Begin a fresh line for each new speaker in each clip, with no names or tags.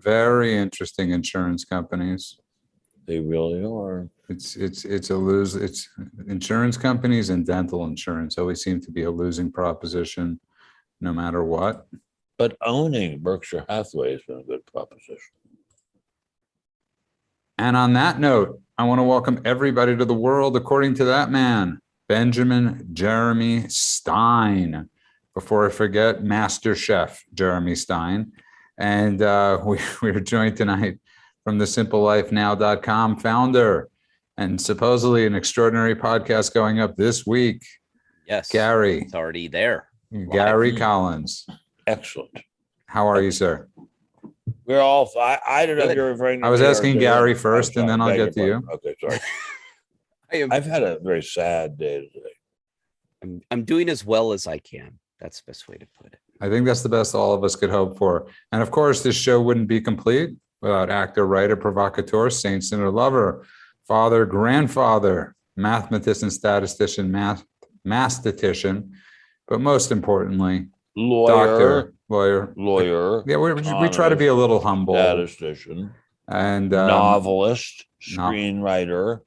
Very interesting insurance companies.
They really are.
It's insurance companies and dental insurance always seem to be a losing proposition, no matter what.
But owning Berkshire Hathaway has been a good proposition.
And on that note, I want to welcome everybody to the world according to that man, Benjamin Jeremy Stein. Before I forget, Master Chef Jeremy Stein. And we're joined tonight from the simplelifenow.com founder and supposedly an extraordinary podcast going up this week.
Yes.
Gary.
It's already there.
Gary Collins.
Excellent.
How are you, sir?
We're all. I don't know if you're referring to.
I was
me or
asking
to
Gary
him.
first, and then I'll get to you.
Okay, sorry. I've had a very sad day today.
I'm doing as well as I can. That's the best way to put it.
I think that's the best all of us could hope for. And of course, this show wouldn't be complete without actor, writer, provocateur, saint, sinner, lover, father, grandfather, mathematician, statistician, mathematician, but most importantly,
Lawyer.
Doctor, lawyer. Yeah, we try to be a little humble.
Statistician.
And
novelist, screenwriter.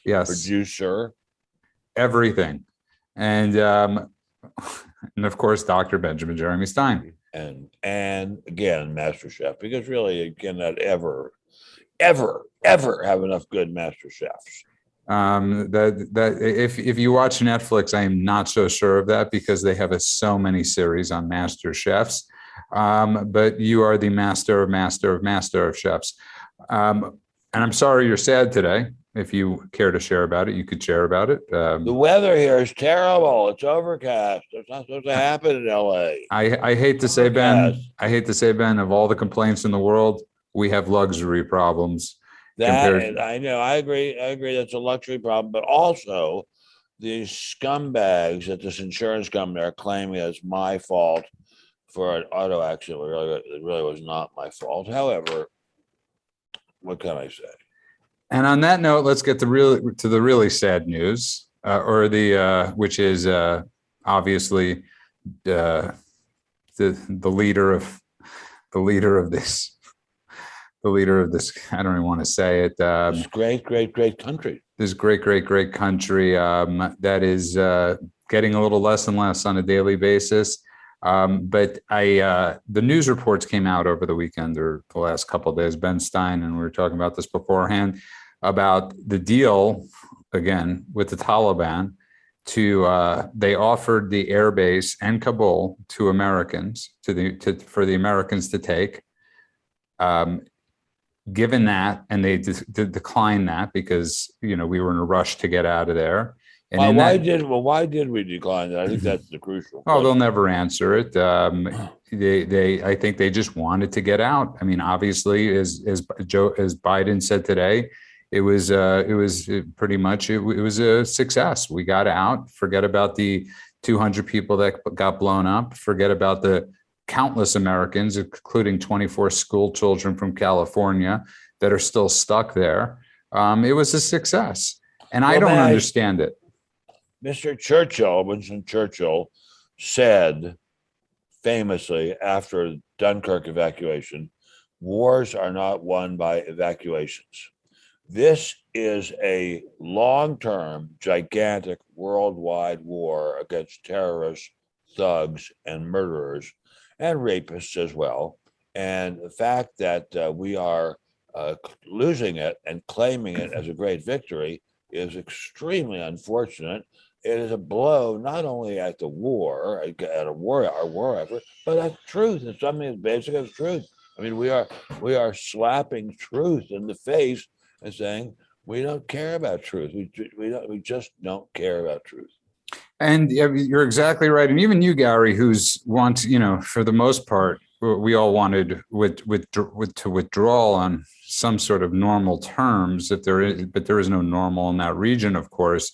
Yes.
Producer.
Everything. And of course, Dr. Benjamin Jeremy Stein.
And again, Master Chef, because really you cannot ever have enough good Master Chefs.
That if you watch Netflix, I am not so sure of that because they have so many series on Master Chefs. But you are the master of chefs. And I'm sorry you're sad today. If you care to share about it, you could share about it.
The weather here is terrible. It's overcast. It's not supposed to happen in LA.
I hate to say, Ben, of all the complaints in the world, we have luxury problems.
I know. I agree. That's a luxury problem. But also, these scumbags at this insurance company are claiming it's my fault for an auto accident. It really was not my fault. However, what can I say?
And on that note, let's get to the really sad news, which is obviously the leader of this. I don't even want to say it.
This great country.
This great country that is getting a little less and less on a daily basis. But the news reports came out over the weekend or the last couple of days. Ben Stein, and we were talking about this beforehand, about the deal again with the Taliban they offered the airbase and Kabul to Americans for the Americans to take. Given that, and they declined that because we were in a rush to get out of there. And
why did we decline that? I think that's the crucial.
Oh, they'll never answer it. I think they just wanted to get out. I mean, obviously, as Biden said today, it was pretty much it was a success. We got out. Forget about the 200 people that got blown up. Forget about the countless Americans, including 24 school children from California, that are still stuck there. It was a success, and I don't understand it.
Mr. Winston Churchill, said famously after Dunkirk evacuation, wars are not won by evacuations. This is a long-term, gigantic, worldwide war against terrorists, thugs, and murderers, and rapists as well. And the fact that we are losing it and claiming it as a great victory is extremely unfortunate. It is a blow not only at the war, our war effort, but at truth. It's something as basic as truth. I mean, we are slapping truth in the face and saying we don't care about truth. We just don't care about truth.
And you're exactly right. And even you, Gary, for the most part, we all wanted to withdraw on some sort of normal terms. But there is no normal in that region, of course.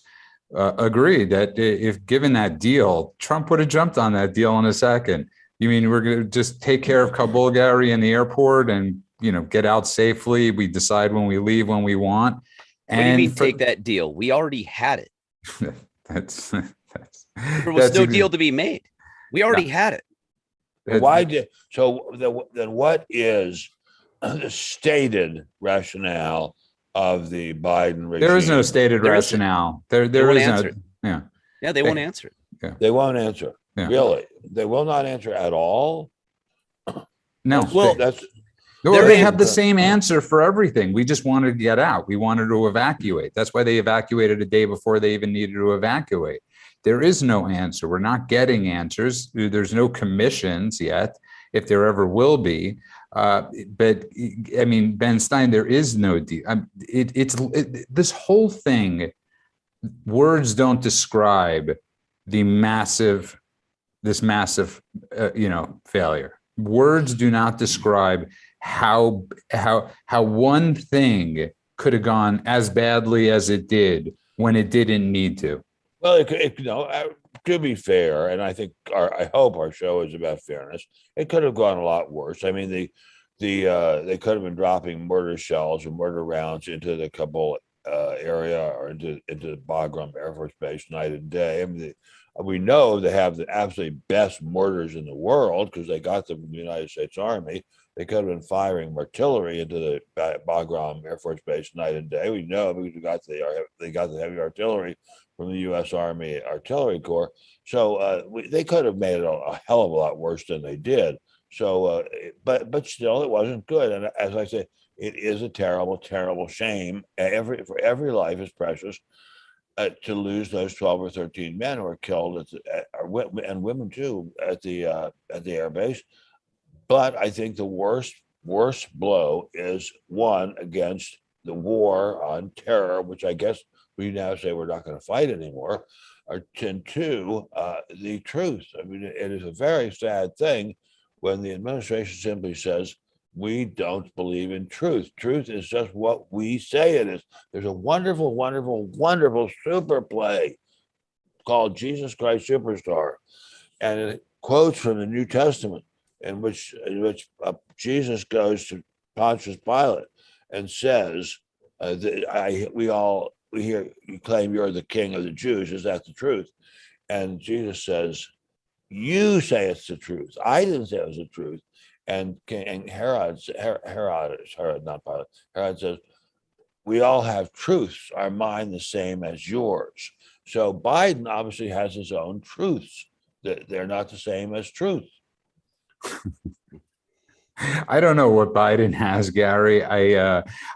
Agreed that if given that deal, Trump would have jumped on that deal in a second. You mean we're going to just take care of Kabul, Gary, in the airport and get out safely? We decide when we leave when we want.
What do you mean take that deal? We already had it.
There
was no deal to be made. We already had it.
Why did then what is the stated rationale of the Biden regime?
There is no stated rationale. There is no. Yeah.
Yeah, they won't answer it.
Yeah. They won't answer. Yeah. Really, they will not answer at all.
No. They have the same answer for everything. We just wanted to get out. We wanted to evacuate. That's why they evacuated a day before they even needed to evacuate. There is no answer. We're not getting answers. There's no commissions yet, if there ever will be. But I mean, Ben Stein, there is no deal. This whole thing. Words don't describe this massive, failure. Words do not describe how one thing could have gone as badly as it did when it didn't need to.
Well, to be fair, and I think I hope our show is about fairness. It could have gone a lot worse. I mean, they could have been dropping mortar shells or mortar rounds into the Kabul area or into Bagram Air Force Base night and day. I mean, we know they have the absolutely best mortars in the world because they got them from the United States Army. They could have been firing artillery into the Bagram Air Force Base night and day. We know because they got the heavy artillery from the U.S. Army Artillery Corps. So they could have made it a hell of a lot worse than they did. So, but still, it wasn't good. And as I say, it is a terrible, terrible shame. For every life is precious. To lose those 12 or 13 men who were killed and women too at the air base. But I think the worst blow is one against the war on terror, which I guess we now say we're not going to fight anymore. And two, the truth. I mean, it is a very sad thing when the administration simply says, we don't believe in truth. Truth is just what we say it is. There's a wonderful, wonderful, wonderful super play called Jesus Christ Superstar. And it quotes from the New Testament in which Jesus goes to Pontius Pilate and says, we hear you claim you're the king of the Jews. Is that the truth? And Jesus says, you say it's the truth. I didn't say it was the truth. And Herod, not Pilate, Herod says, we all have truths, our mind the same as yours. So Biden obviously has his own truths. They're not the same as truth.
I don't know what Biden has, Gary.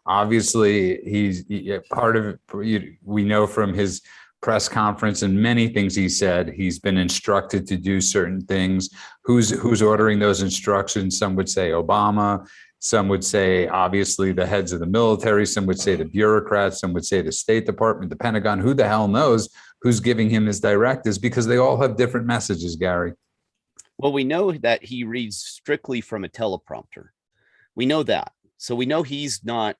Obviously he's part of it. We know from his press conference and many things he said, he's been instructed to do certain things. Who's ordering those instructions? Some would say Obama. Some would say, obviously, the heads of the military. Some would say the bureaucrats. Some would say the State Department, the Pentagon. Who the hell knows who's giving him his directives? Because they all have different messages, Gary.
Well, we know that he reads strictly from a teleprompter. We know that. So we know it's not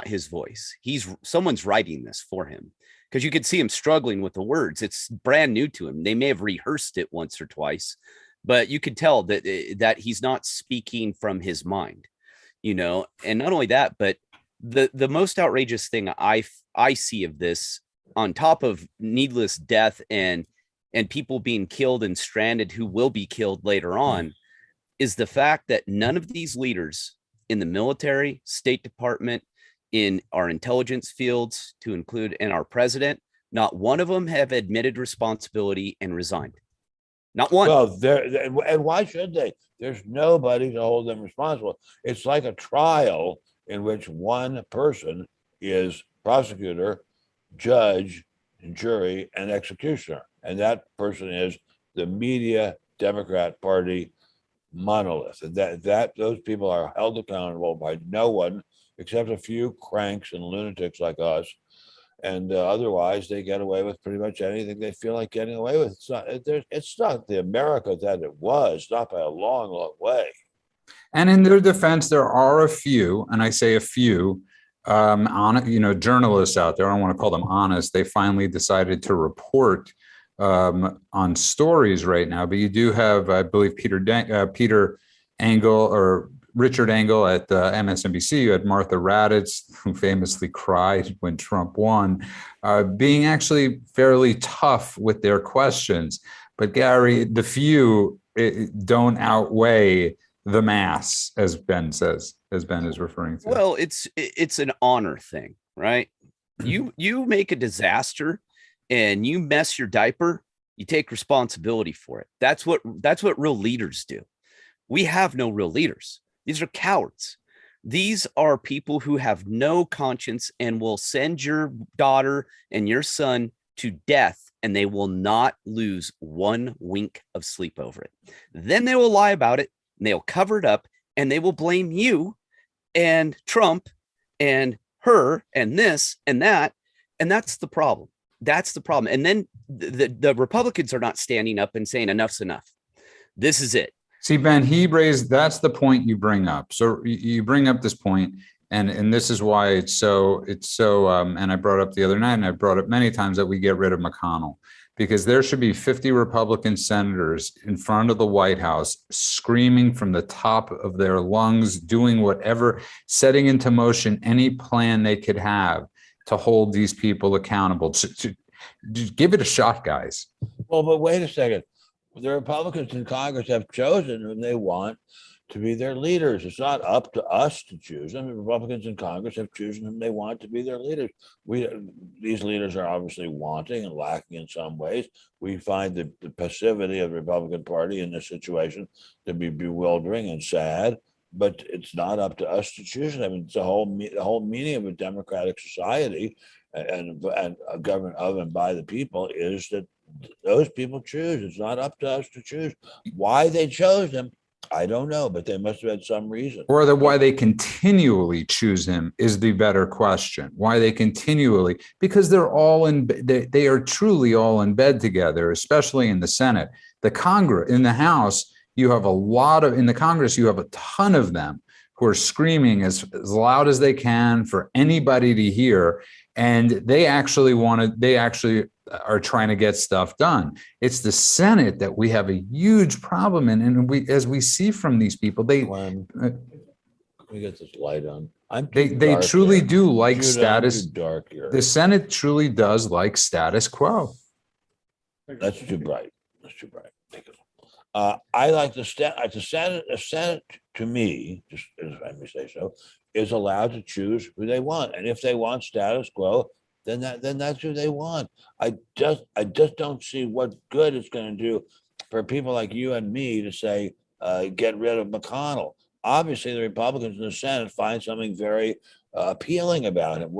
his voice. Someone's writing this for him. Because you could see him struggling with the words. It's brand new to him. They may have rehearsed it once or twice, but you could tell that he's not speaking from his mind, And not only that, but the most outrageous thing I see of this, on top of needless death and people being killed and stranded who will be killed later on, is the fact that none of these leaders in the military, State Department, in our intelligence fields, to include in our president, not one of them have admitted responsibility and resigned. Not one.
Well, and why should they? There's nobody to hold them responsible. It's like a trial in which one person is prosecutor, judge, jury, and executioner. And that person is the media Democrat Party monolith. And those people are held accountable by no one except a few cranks and lunatics like us. And otherwise, they get away with pretty much anything they feel like getting away with. It's not the America that it was, not by a long, long way.
And in their defense, there are a few, and I say a few, journalists out there. I don't want to call them honest. They finally decided to report on stories right now. But you do have, I believe, Peter Engel or Richard Engel at MSNBC. You had Martha Raddatz, who famously cried when Trump won, being actually fairly tough with their questions. But Gary, the few don't outweigh the mass, as Ben says, as Ben is referring to.
Well, it's an honor thing, right? You make a disaster and you mess your diaper, you take responsibility for it. That's what real leaders do. We have no real leaders. These are cowards. These are people who have no conscience and will send your daughter and your son to death, and they will not lose one wink of sleep over it. Then they will lie about it, and they'll cover it up, and they will blame you and Trump and her and this and that. And that's the problem. That's the problem. And then the Republicans are not standing up and saying enough's enough. This is it.
See, Ben, that's the point you bring up. So you bring up this point, and this is why it's so, and I brought up the other night, and I brought up many times, that we get rid of McConnell, because there should be 50 Republican senators in front of the White House screaming from the top of their lungs, doing whatever, setting into motion any plan they could have to hold these people accountable. To give it a shot, guys.
Well, but wait a second. The Republicans in Congress have chosen whom they want to be their leaders. It's not up to us to choose them. The Republicans in Congress have chosen whom they want to be their leaders. These leaders are obviously wanting and lacking in some ways. We find the passivity of the Republican Party in this situation to be bewildering and sad, but it's not up to us to choose them. I mean, it's the whole meaning of a democratic society and a government of and by the people is that those people choose. It's not up to us to choose. Why they chose him, I don't know, but they must have had some reason.
Or why they continually choose him is the better question. Why they continually, because they are truly all in bed together, especially in the Senate. The Congress, in the House, you have in the Congress, you have a ton of them who are screaming as loud as they can for anybody to hear. And they actually are trying to get stuff done. It's the Senate that we have a huge problem in. And as we see from these people,
can we get this light on?
They truly do like status.
Dark here.
The Senate truly does like status quo.
That's too bright. That's too bright. Take it. I like the Senate. The Senate, to me, just if I may say so, is allowed to choose who they want, and if they want status quo, then that's who they want. I just don't see what good it's going to do for people like you and me to say get rid of McConnell. Obviously, the Republicans in the Senate find something very appealing about him.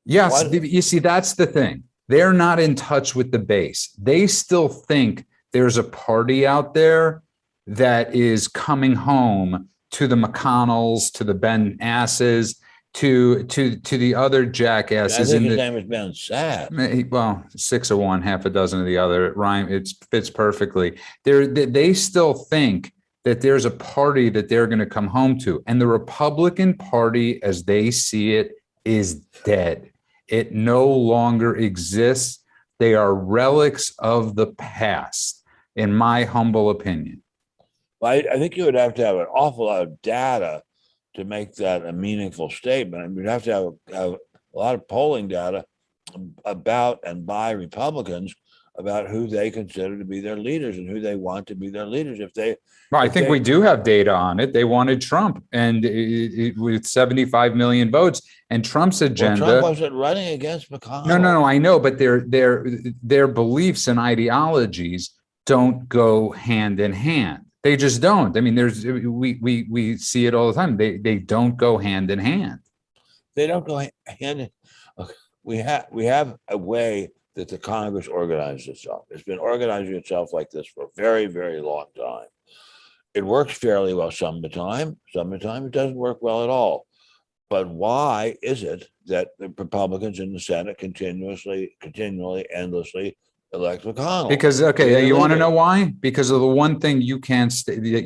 You see, that's the thing. They're not in touch with the base. They still think there's a party out there that is coming home to the McConnells, to the Ben Asses, to the other jackasses.
I think his name is Ben Sass.
Well, 6 of one, half a dozen of the other. It fits perfectly. They still think that there's a party that they're going to come home to, and the Republican Party, as they see it, is dead. It no longer exists. They are relics of the past, in my humble opinion.
I think you would have to have an awful lot of data to make that a meaningful statement. I mean, you'd have to have a lot of polling data about and by Republicans about who they consider to be their leaders and who they want to be their leaders.
I think we do have data on it. They wanted Trump, and with 75 million votes, and Trump's agenda.
Trump wasn't running against McConnell.
No, I know, but their beliefs and ideologies don't go hand in hand. They just don't. I mean, we see it all the time. They don't go hand in hand.
They don't go hand in. We have a way that the Congress organizes itself. It's been organizing itself like this for a very, very long time. It works fairly well some of the time. Some of the time it doesn't work well at all. But why is it that the Republicans in the Senate continually, endlessly elect McConnell?
Because you want to know why? Because of the one thing you can't that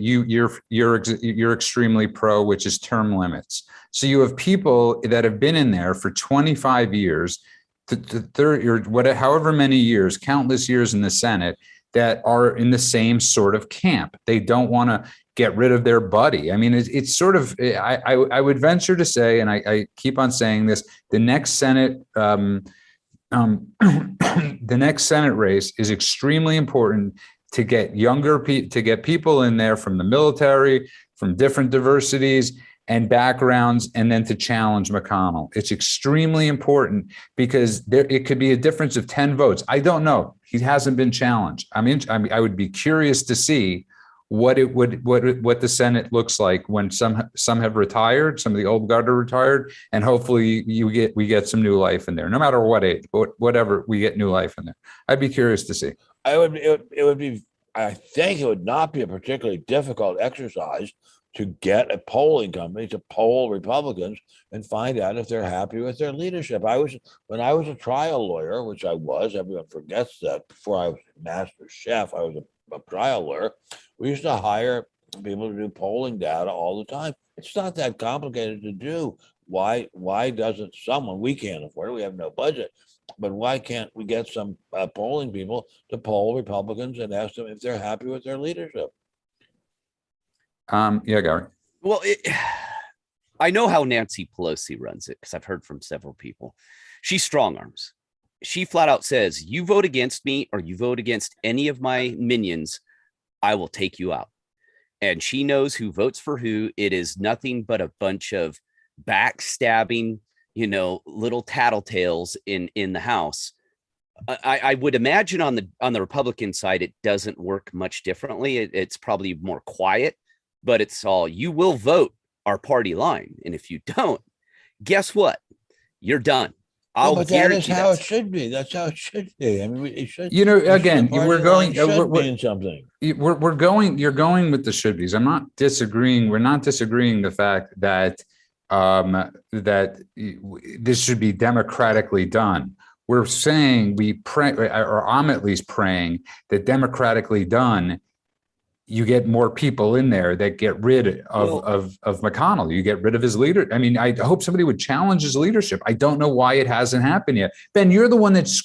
you're extremely pro, which is term limits. So you have people that have been in there for 25 years, to 30 or whatever, however many years, countless years in the Senate, that are in the same sort of camp. They don't want to get rid of their buddy. I mean, it's sort of, I would venture to say, and I keep on saying this, the next Senate the next Senate race is extremely important. to get to get people in there from the military, from different diversities and backgrounds, and then to challenge McConnell. It's extremely important because it could be a difference of 10 votes. I don't know. He hasn't been challenged. I would be curious to see what the Senate looks like when some have retired, some of the old guard are retired, and hopefully we get some new life in there, no matter what age, whatever, we get new life in there. I'd be curious to see.
I think it would not be a particularly difficult exercise to get a polling company to poll Republicans and find out if they're happy with their leadership. When I was a trial lawyer, which I was, everyone forgets that before I was master chef, I was a trial lawyer. We used to hire people to do polling data all the time. It's not that complicated to do. Why doesn't someone, we can't afford it, we have no budget, but why can't we get some polling people to poll Republicans and ask them if they're happy with their leadership?
Yeah, Gary.
Well, I know how Nancy Pelosi runs it because I've heard from several people. She strong arms. She flat out says, you vote against me or you vote against any of my minions, I will take you out. And she knows who votes for who. It is nothing but a bunch of backstabbing, little tattletales in the House. I would imagine on the Republican side, it doesn't work much differently. It's probably more quiet. But it's all, you will vote our party line. And if you don't, guess what? You're done.
But that is how it should be. That's how it should be. I mean, it should.
Again, we're going.
Something.
We're going. You're going with the should be's. I'm not disagreeing. We're not disagreeing the fact that that this should be democratically done. We're saying we pray, or I'm at least praying that democratically done, you get more people in there that get rid of McConnell. You get rid of his leader. I mean, I hope somebody would challenge his leadership. I don't know why it hasn't happened yet. Ben, you're the one that's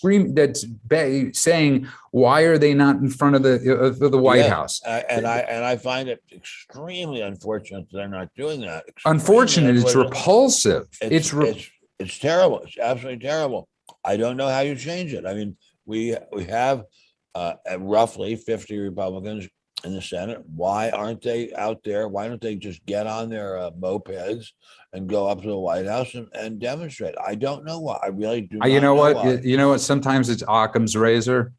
saying, why are they not in front of the White House?
And I find it extremely unfortunate that they're not doing that.
Unfortunate. It's repulsive.
It's terrible. It's absolutely terrible. I don't know how you change it. I mean, we have roughly 50 Republicans in the Senate. Why aren't they out there? Why don't they just get on their mopeds and go up to the White House and demonstrate? I don't know why. I really do.
You know what? Sometimes it's Occam's razor.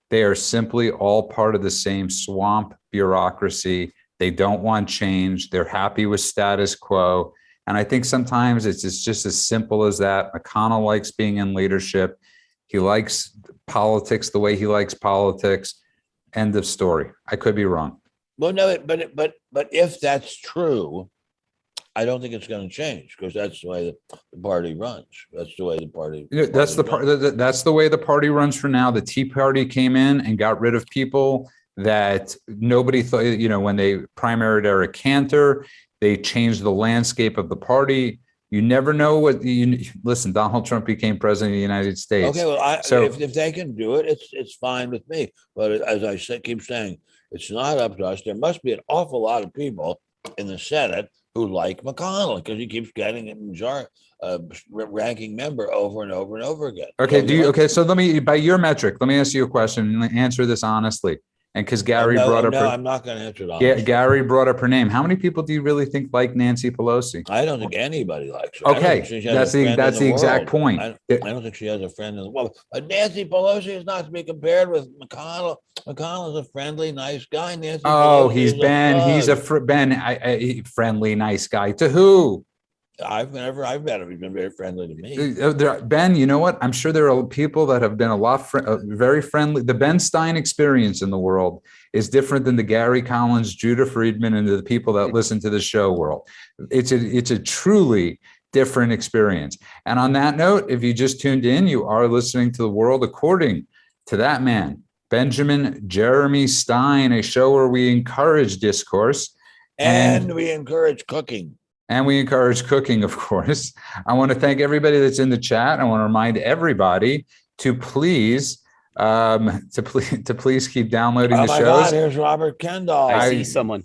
They are simply all part of the same swamp bureaucracy. They don't want change. They're happy with status quo. And I think sometimes it's just as simple as that. McConnell likes being in leadership. He likes politics the way he likes politics. End of story. I could be wrong.
Well, no, but if that's true, I don't think it's going to change because that's the way the party runs. That's the way the party.
That's the way the party runs for now. The Tea Party came in and got rid of people that nobody thought. When they primaried Eric Cantor, they changed the landscape of the party. You never know what listen. Donald Trump became president of the United States.
Okay, well, if they can do it, it's fine with me. But as I keep saying, it's not up to us. There must be an awful lot of people in the Senate who like McConnell because he keeps getting a ranking member over and over and over again.
Okay, so let me, by your metric, let me ask you a question and answer this honestly. And because Gary brought up,
I'm not going to answer that.
Gary brought up her name. How many people do you really think like Nancy Pelosi?
I don't think anybody likes her.
Okay, that's the exact point.
I don't think she has a friend in the world. But Nancy Pelosi is not to be compared with McConnell. McConnell is a friendly, nice guy. Nancy Pelosi
he's a friendly, nice guy. To who?
I've met him. He's been very friendly to me.
Ben, you know what? I'm sure there are people that have been very friendly. The Ben Stein experience in the world is different than the Gary Collins, Judah Friedman, and the people that listen to the show world. It's a truly different experience. And on that note, if you just tuned in, you are listening to The World According to that man, Benjamin Jeremy Stein, a show where we encourage discourse
and we encourage cooking.
And we encourage cooking, of course. I want to thank everybody that's in the chat. I want to remind everybody to please keep downloading the shows. Oh my
God, here's Robert Kendall.
I see someone.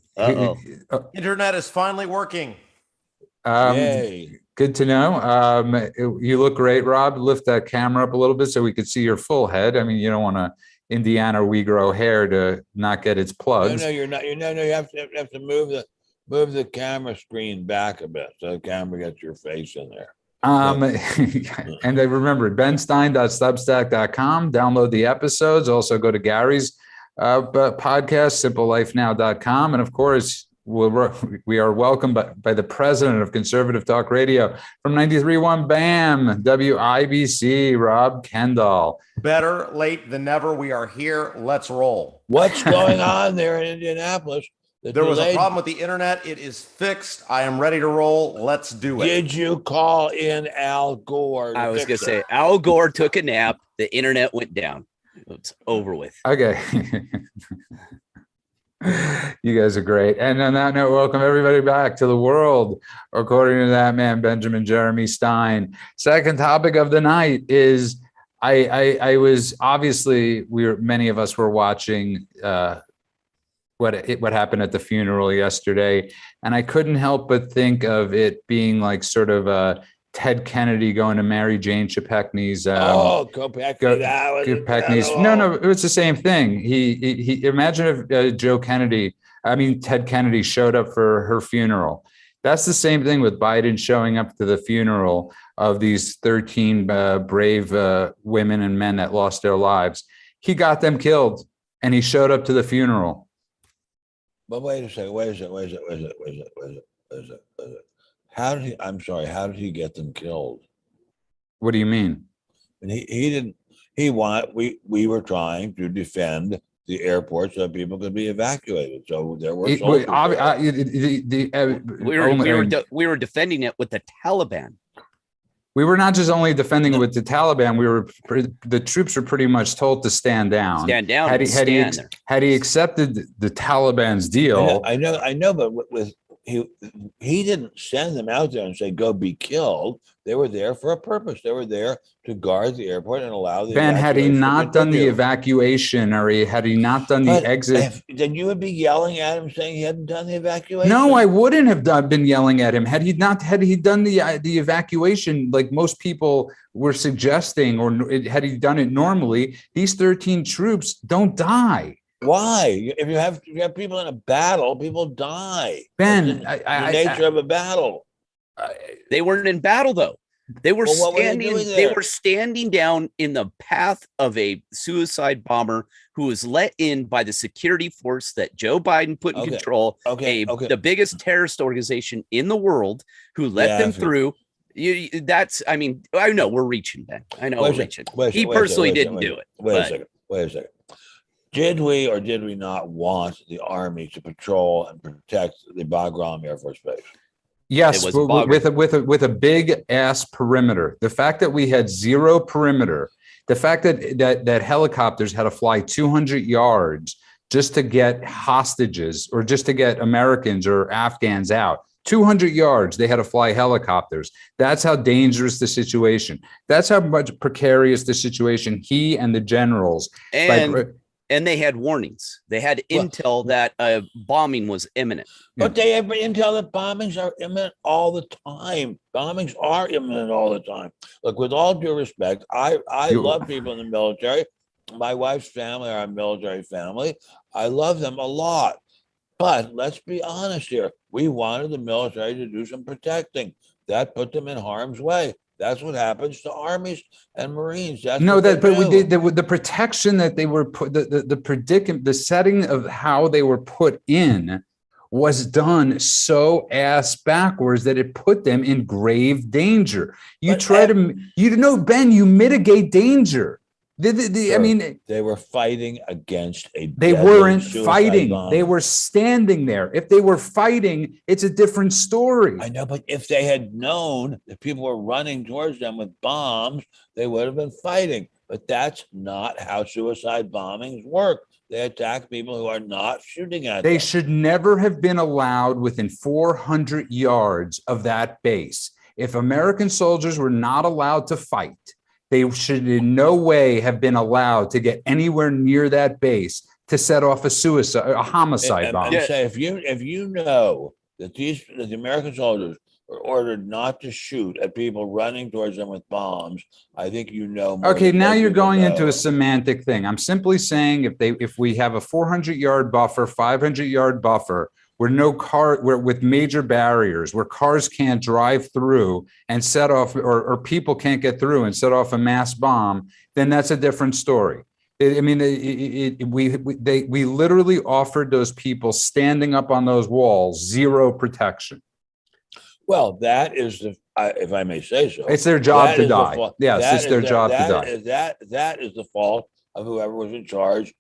Internet is finally working.
Yay.
Good to know. You look great, Rob. Lift that camera up a little bit so we could see your full head. I mean, you don't want to Indiana we grow hair to not get its plugs.
No, you're not. You have to move the camera screen back a bit so the camera gets your face in there.
And they remember benstein.substack.com. Download the episodes. Also go to Gary's podcast, simplelifenow.com. And of course, we are welcomed by the president of Conservative Talk Radio from 93.1 BAM, WIBC, Rob Kendall.
Better late than never. We are here. Let's roll.
What's going on there in Indianapolis?
There was a problem with the internet. It is fixed. I am ready to roll. Let's do it.
Did you call in Al Gore?
I was going to say, Al Gore took a nap. The internet went down. It's over with.
Okay. You guys are great. And on that note, welcome everybody back to the world, according to that man, Benjamin Jeremy Stein. Second topic of the night is I was obviously many of us were watching what happened at the funeral yesterday, and I couldn't help but think of it being like sort of Ted Kennedy going to Mary Jane Kopechne's. Kopechne's. No, it was the same thing. He imagine if Ted Kennedy showed up for her funeral. That's the same thing with Biden showing up to the funeral of these 13 brave women and men that lost their lives. He got them killed, and he showed up to the funeral.
But wait a second. How did he get them killed?
What do you mean?
And we were trying to defend the airport so that people could be evacuated. So there were soldiers.
We were defending it with the Taliban.
We were not just only defending it with the Taliban. The troops were pretty much told to stand down.
Stand down.
Had he accepted the Taliban's deal?
I know, but he didn't send them out there and say go be killed. They were there for a purpose. They were there to guard the airport and allow the
Ben, had he not done the evacuation, or had he not done the exit,
then you would be yelling at him saying he hadn't done the evacuation.
No, I wouldn't have been yelling at him had he done the evacuation like most people were suggesting, or had he done it normally. These 13 troops don't die.
Why? If you have people in a battle, people die.
Ben,
the nature of a battle.
They weren't in battle though. They were standing. They were standing down in the path of a suicide bomber who was let in by the security force that Joe Biden put in control. The biggest terrorist organization in the world, who let them through. I know we're reaching, Ben. I know we're reaching. He personally didn't do it.
Wait a second. Did we or did we not want the Army to patrol and protect the Bagram Air Force Base?
Yes, with a big ass perimeter. The fact that we had zero perimeter, the fact that helicopters had to fly 200 yards just to get hostages or just to get Americans or Afghans out. 200 yards, they had to fly helicopters. That's how dangerous the situation. That's how much precarious the situation he and the generals.
And they had warnings. They had intel that a bombing was imminent.
But they have intel that bombings are imminent all the time. Bombings are imminent all the time. Look, with all due respect, I love people in the military. My wife's family are a military family. I love them a lot. But let's be honest here. We wanted the military to do some protecting. That put them in harm's way. That's what happens to armies and Marines. We did
the protection that they were put, the predicament, the setting of how they were put in was done so ass backwards that it put them in grave danger. You mitigate danger.
They were fighting against a.
They weren't fighting.
Bomb.
They were standing there. If they were fighting, it's a different story.
I know, but if they had known that people were running towards them with bombs, they would have been fighting. But that's not how suicide bombings work. They attack people who are not shooting at them.
They should never have been allowed within 400 yards of that base. If American soldiers were not allowed to fight, they should in no way have been allowed to get anywhere near that base to set off a homicide bomb.
Say if you know that the American soldiers were ordered not to shoot at people running towards them with bombs, I think you know more.
Okay,
than
now
most
you're
people
going
know.
into a semantic thing. I'm simply saying if we have a 400-yard buffer, 500-yard buffer, where no car, where with major barriers, where cars can't drive through and set off, or people can't get through and set off a mass bomb, then that's a different story. I mean, we literally offered those people standing up on those walls zero protection.
Well, that is the, if I may say so,
it's their job to die. Yes, it's their job to die.
That is the fault of whoever was in charge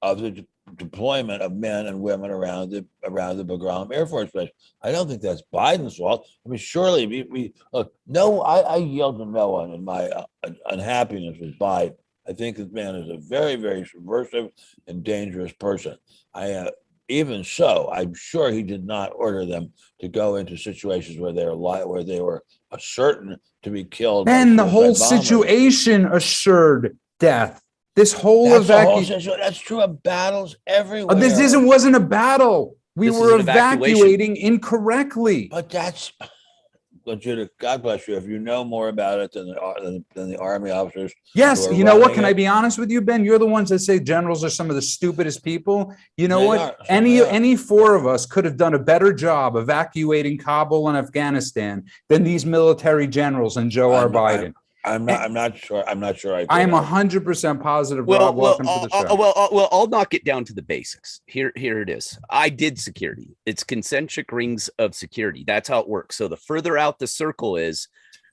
of the deployment of men and women around the Bagram Air Force Base. I don't think that's Biden's fault. I mean, surely we look. No, I yield to no one in my unhappiness with Biden. I think this man is a very, very subversive and dangerous person. Even so, I'm sure he did not order them to go into situations where they were certain to be killed.
And the whole situation assured death. This whole evacuation.
That's true of battles everywhere.
This wasn't a battle. We were evacuating incorrectly.
But that's. God bless you. If you know more about it than the Army officers.
Yes, you know what? Can I be honest with you, Ben? You're the ones that say generals are some of the stupidest people. You know what? Any four of us could have done a better job evacuating Kabul and Afghanistan than these military generals and Joe R. Biden.
I'm not sure. I'm
I am 100% positive. Rob, welcome to the show.
Well, I'll knock it down to the basics. Here it is. I did security. It's concentric rings of security. That's how it works. So the further out the circle is,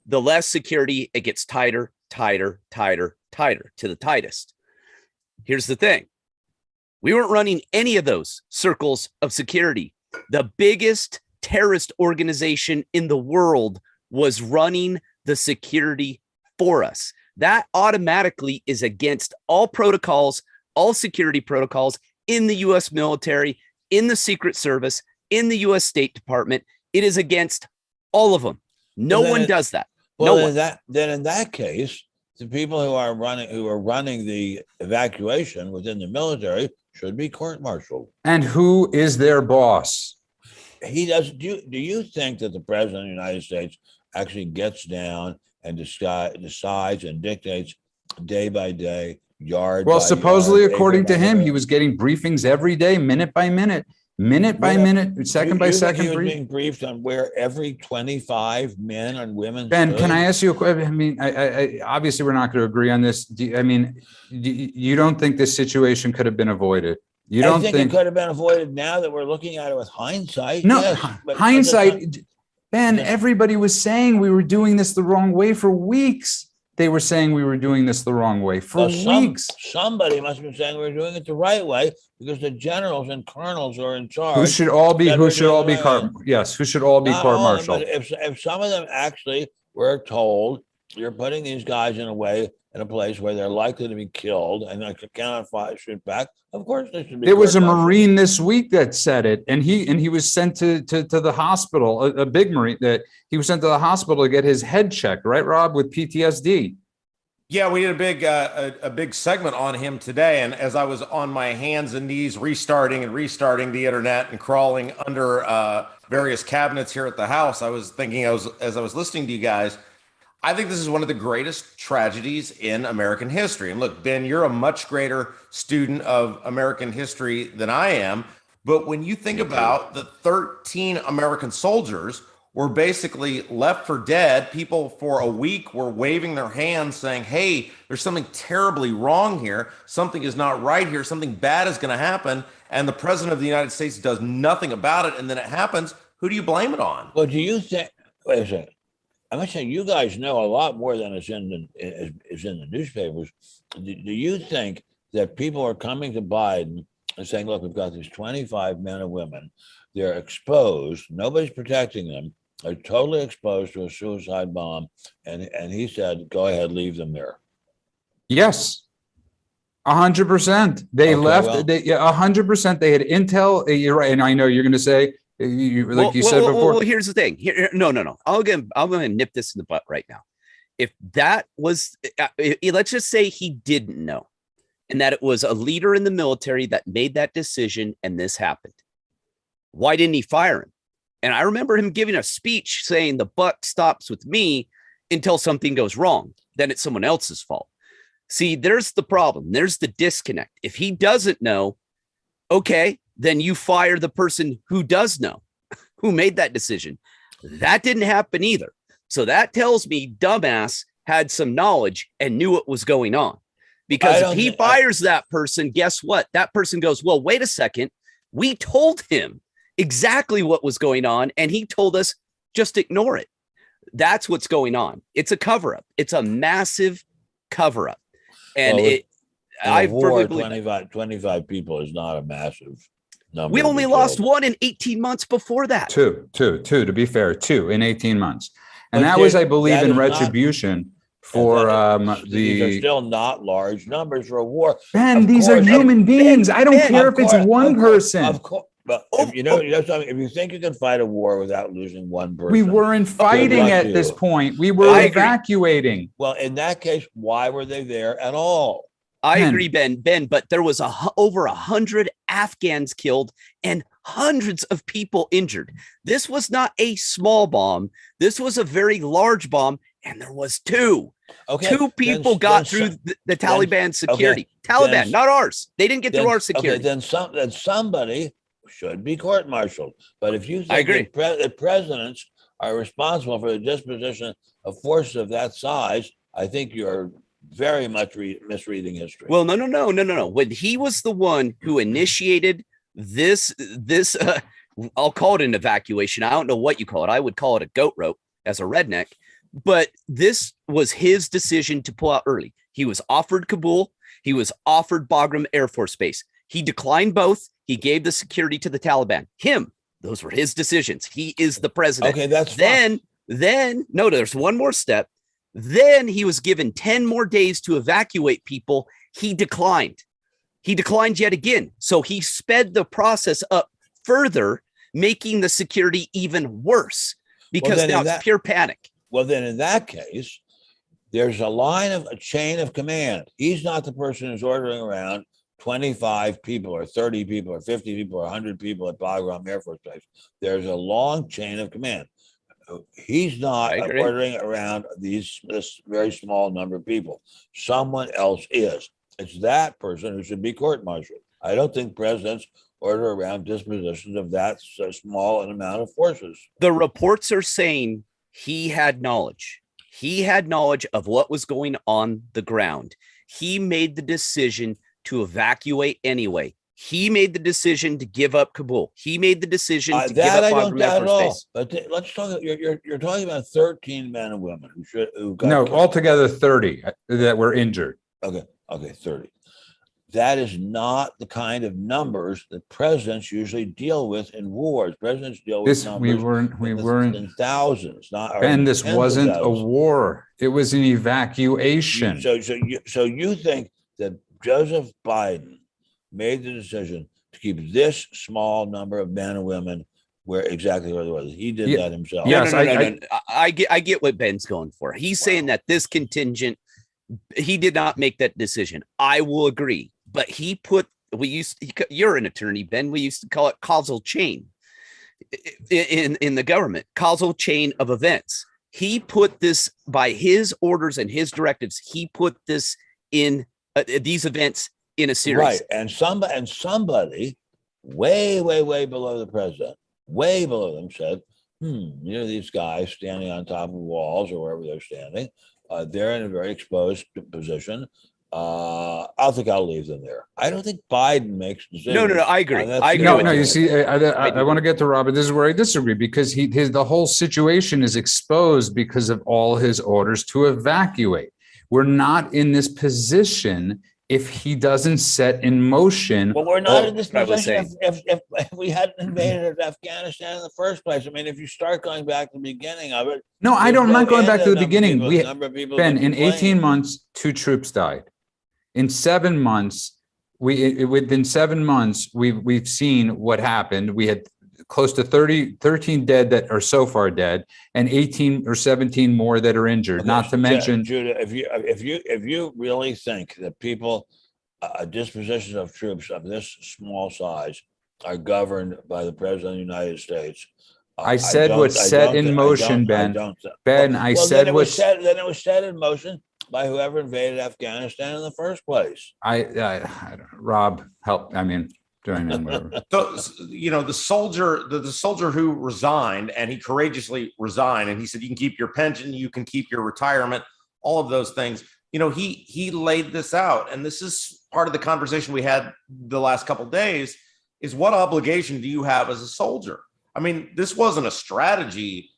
the less security, it gets tighter, tighter, tighter, tighter to the tightest. Here's the thing. We weren't running any of those circles of security. The biggest terrorist organization in the world was running the security for us. That automatically is against all protocols, all security protocols in the U.S. military, in the Secret Service, in the U.S. State Department. It is against all of them. No one does that.
Well,
no one.
Then in that case, the people who are running the evacuation within the military should be court-martialed.
And who is their boss?
He does. Do you think that the president of the United States actually gets down and decides and dictates day by day, yard by
supposedly,
yard,
according to him, he was getting briefings every day, minute by minute, second by second.
He was being briefed on where every 25 men and women.
Ben, can I ask you a question? I mean, I obviously we're not going to agree on this. You don't think this situation could have been avoided? You don't think
it could have been avoided now that we're looking at it with hindsight?
No,
yes,
hindsight. Ben, everybody was saying we were doing this the wrong way for weeks. They were saying we were doing this the wrong way for weeks.
Somebody must have been saying we were doing it the right way because the generals and colonels are in charge.
Who should all be court-martialed.
If some of them actually were told, you're putting these guys in a place where they're likely to be killed and I cannot shoot back, of course they should be.
There was a Marine this week that said it, and he was sent to the hospital, a big Marine, that he was sent to the hospital to get his head checked, right, Rob, with PTSD.
Yeah, we did a big segment on him today, and as I was on my hands and knees restarting the internet and crawling under various cabinets here at the house, I was thinking, as I was listening to you guys, I think this is one of the greatest tragedies in American history. And look, Ben, you're a much greater student of American history than I am. But when you think about the 13 American soldiers were basically left for dead, people for a week were waving their hands saying, hey, there's something terribly wrong here. Something is not right here. Something bad is going to happen. And the president of the United States does nothing about it. And then it happens. Who do you blame it on?
Well, do you think, wait a second. I must say, you guys know a lot more than is in the newspapers. Do you think that people are coming to Biden and saying, look, we've got these 25 men and women. They're exposed. Nobody's protecting them. They're totally exposed to a suicide bomb. And he said, go ahead, leave them there.
Yes. 100%. They left. 100%. They had intel. You're right. And I know you're going to say, you said before.
Well, here's the thing. No. I'm going to nip this in the butt right now. If that was, let's just say he didn't know, and that it was a leader in the military that made that decision, and this happened. Why didn't he fire him? And I remember him giving a speech saying the buck stops with me until something goes wrong. Then it's someone else's fault. See, there's the problem. There's the disconnect. If he doesn't know, okay, then you fire the person who does know, who made that decision. That didn't happen either. So that tells me dumbass had some knowledge and knew what was going on. Because if he fires that person, guess what? That person goes, well, wait a second. We told him exactly what was going on, and he told us just ignore it. That's what's going on. It's a cover-up. It's a massive cover-up. And I
firmly believe 25 people is not a massive number.
We only lost one in 18 months before that.
Two, to be fair, two in 18 months. And that was, I believe, in retribution for
these are still not large numbers for a war.
Ben, these are human beings. I don't care if it's one person.
Of course. But you know something, if you think you can fight a war without losing one person.
We weren't fighting at this point. We were evacuating.
Well, in that case, why were they there at all?
I agree, Ben, but there was over 100 Afghans killed and hundreds of people injured. This was not a small bomb. This was a very large bomb, and there was two. Okay, two people got through the Taliban security. Taliban, not ours. They didn't get through our security.
Then somebody should be court-martialed. But if you think that presidents are responsible for the disposition of forces of that size, I think you're very much misreading history.
Well, no. When he was the one who initiated this, I'll call it an evacuation. I don't know what you call it. I would call it a goat rope as a redneck. But this was his decision to pull out early. He was offered Kabul. He was offered Bagram Air Force Base. He declined both. He gave the security to the Taliban. Those were his decisions. He is the president.
Okay, that's
then no, there's one more step. Then he was given 10 more days to evacuate people. He declined. He declined yet again. So he sped the process up further, making the security even worse because now it's pure panic.
Well, then in that case, there's a chain of command. He's not the person who's ordering around 25 people or 30 people or 50 people or 100 people at Bagram Air Force Base. There's a long chain of command. He's not ordering around this very small number of people. Someone else is. It's that person who should be court-martialed. I don't think presidents order around dispositions of that small an amount of forces.
The reports are saying he had knowledge. He had knowledge of what was going on the ground. He made the decision to evacuate anyway. He made the decision to give up Kabul. He made the decision to give up Bagram Air Force Base.
But let's talk. You're talking about 13 men and women who got
killed. Altogether 30 that were injured.
Okay, 30. That is not the kind of numbers that presidents usually deal with in wars. Presidents deal with numbers
we weren't
in thousands.
And this wasn't a war. It was an evacuation.
So you think that Joseph Biden made the decision to keep this small number of men and women where they was. He did that himself.
Yes, no. I get what Ben's going for. He's saying that this contingent, he did not make that decision. I will agree. But you're an attorney, Ben. We used to call it causal chain in the government, causal chain of events. He put this by his orders and his directives. He put this in these events in a series.
Right. And somebody way below the president, way below them said, these guys standing on top of walls or wherever they're standing, they're in a very exposed position. I think I'll leave them there. I don't think Biden makes decisions.
No, I agree.
You see, I want to get to Robert. This is where I disagree because the whole situation is exposed because of all his orders to evacuate. We're not in this position if he doesn't set in motion.
Well, we're not in this position if we hadn't invaded Afghanistan in the first place. I mean, if you start going back to the beginning of it.
No, I'm not going back to the beginning. Ben, in 18 months, 2 troops died. In 7 months, within 7 months, we've seen what happened. We had close to 13 dead that are so far dead, and 18 or 17 more that are injured. Okay, not to mention,
Judah, if you really think that dispositions of troops of this small size are governed by the president of the United States,
I said what's set in motion, Ben. Ben, I said what's
set. Then it was set in motion by whoever invaded Afghanistan in the first place.
Rob, help. I mean, join in. Whatever.
So, the soldier who resigned, and he courageously resigned, and he said, you can keep your pension, you can keep your retirement, all of those things. He laid this out, and this is part of the conversation we had the last couple of days, is what obligation do you have as a soldier? I mean, this wasn't a strategy.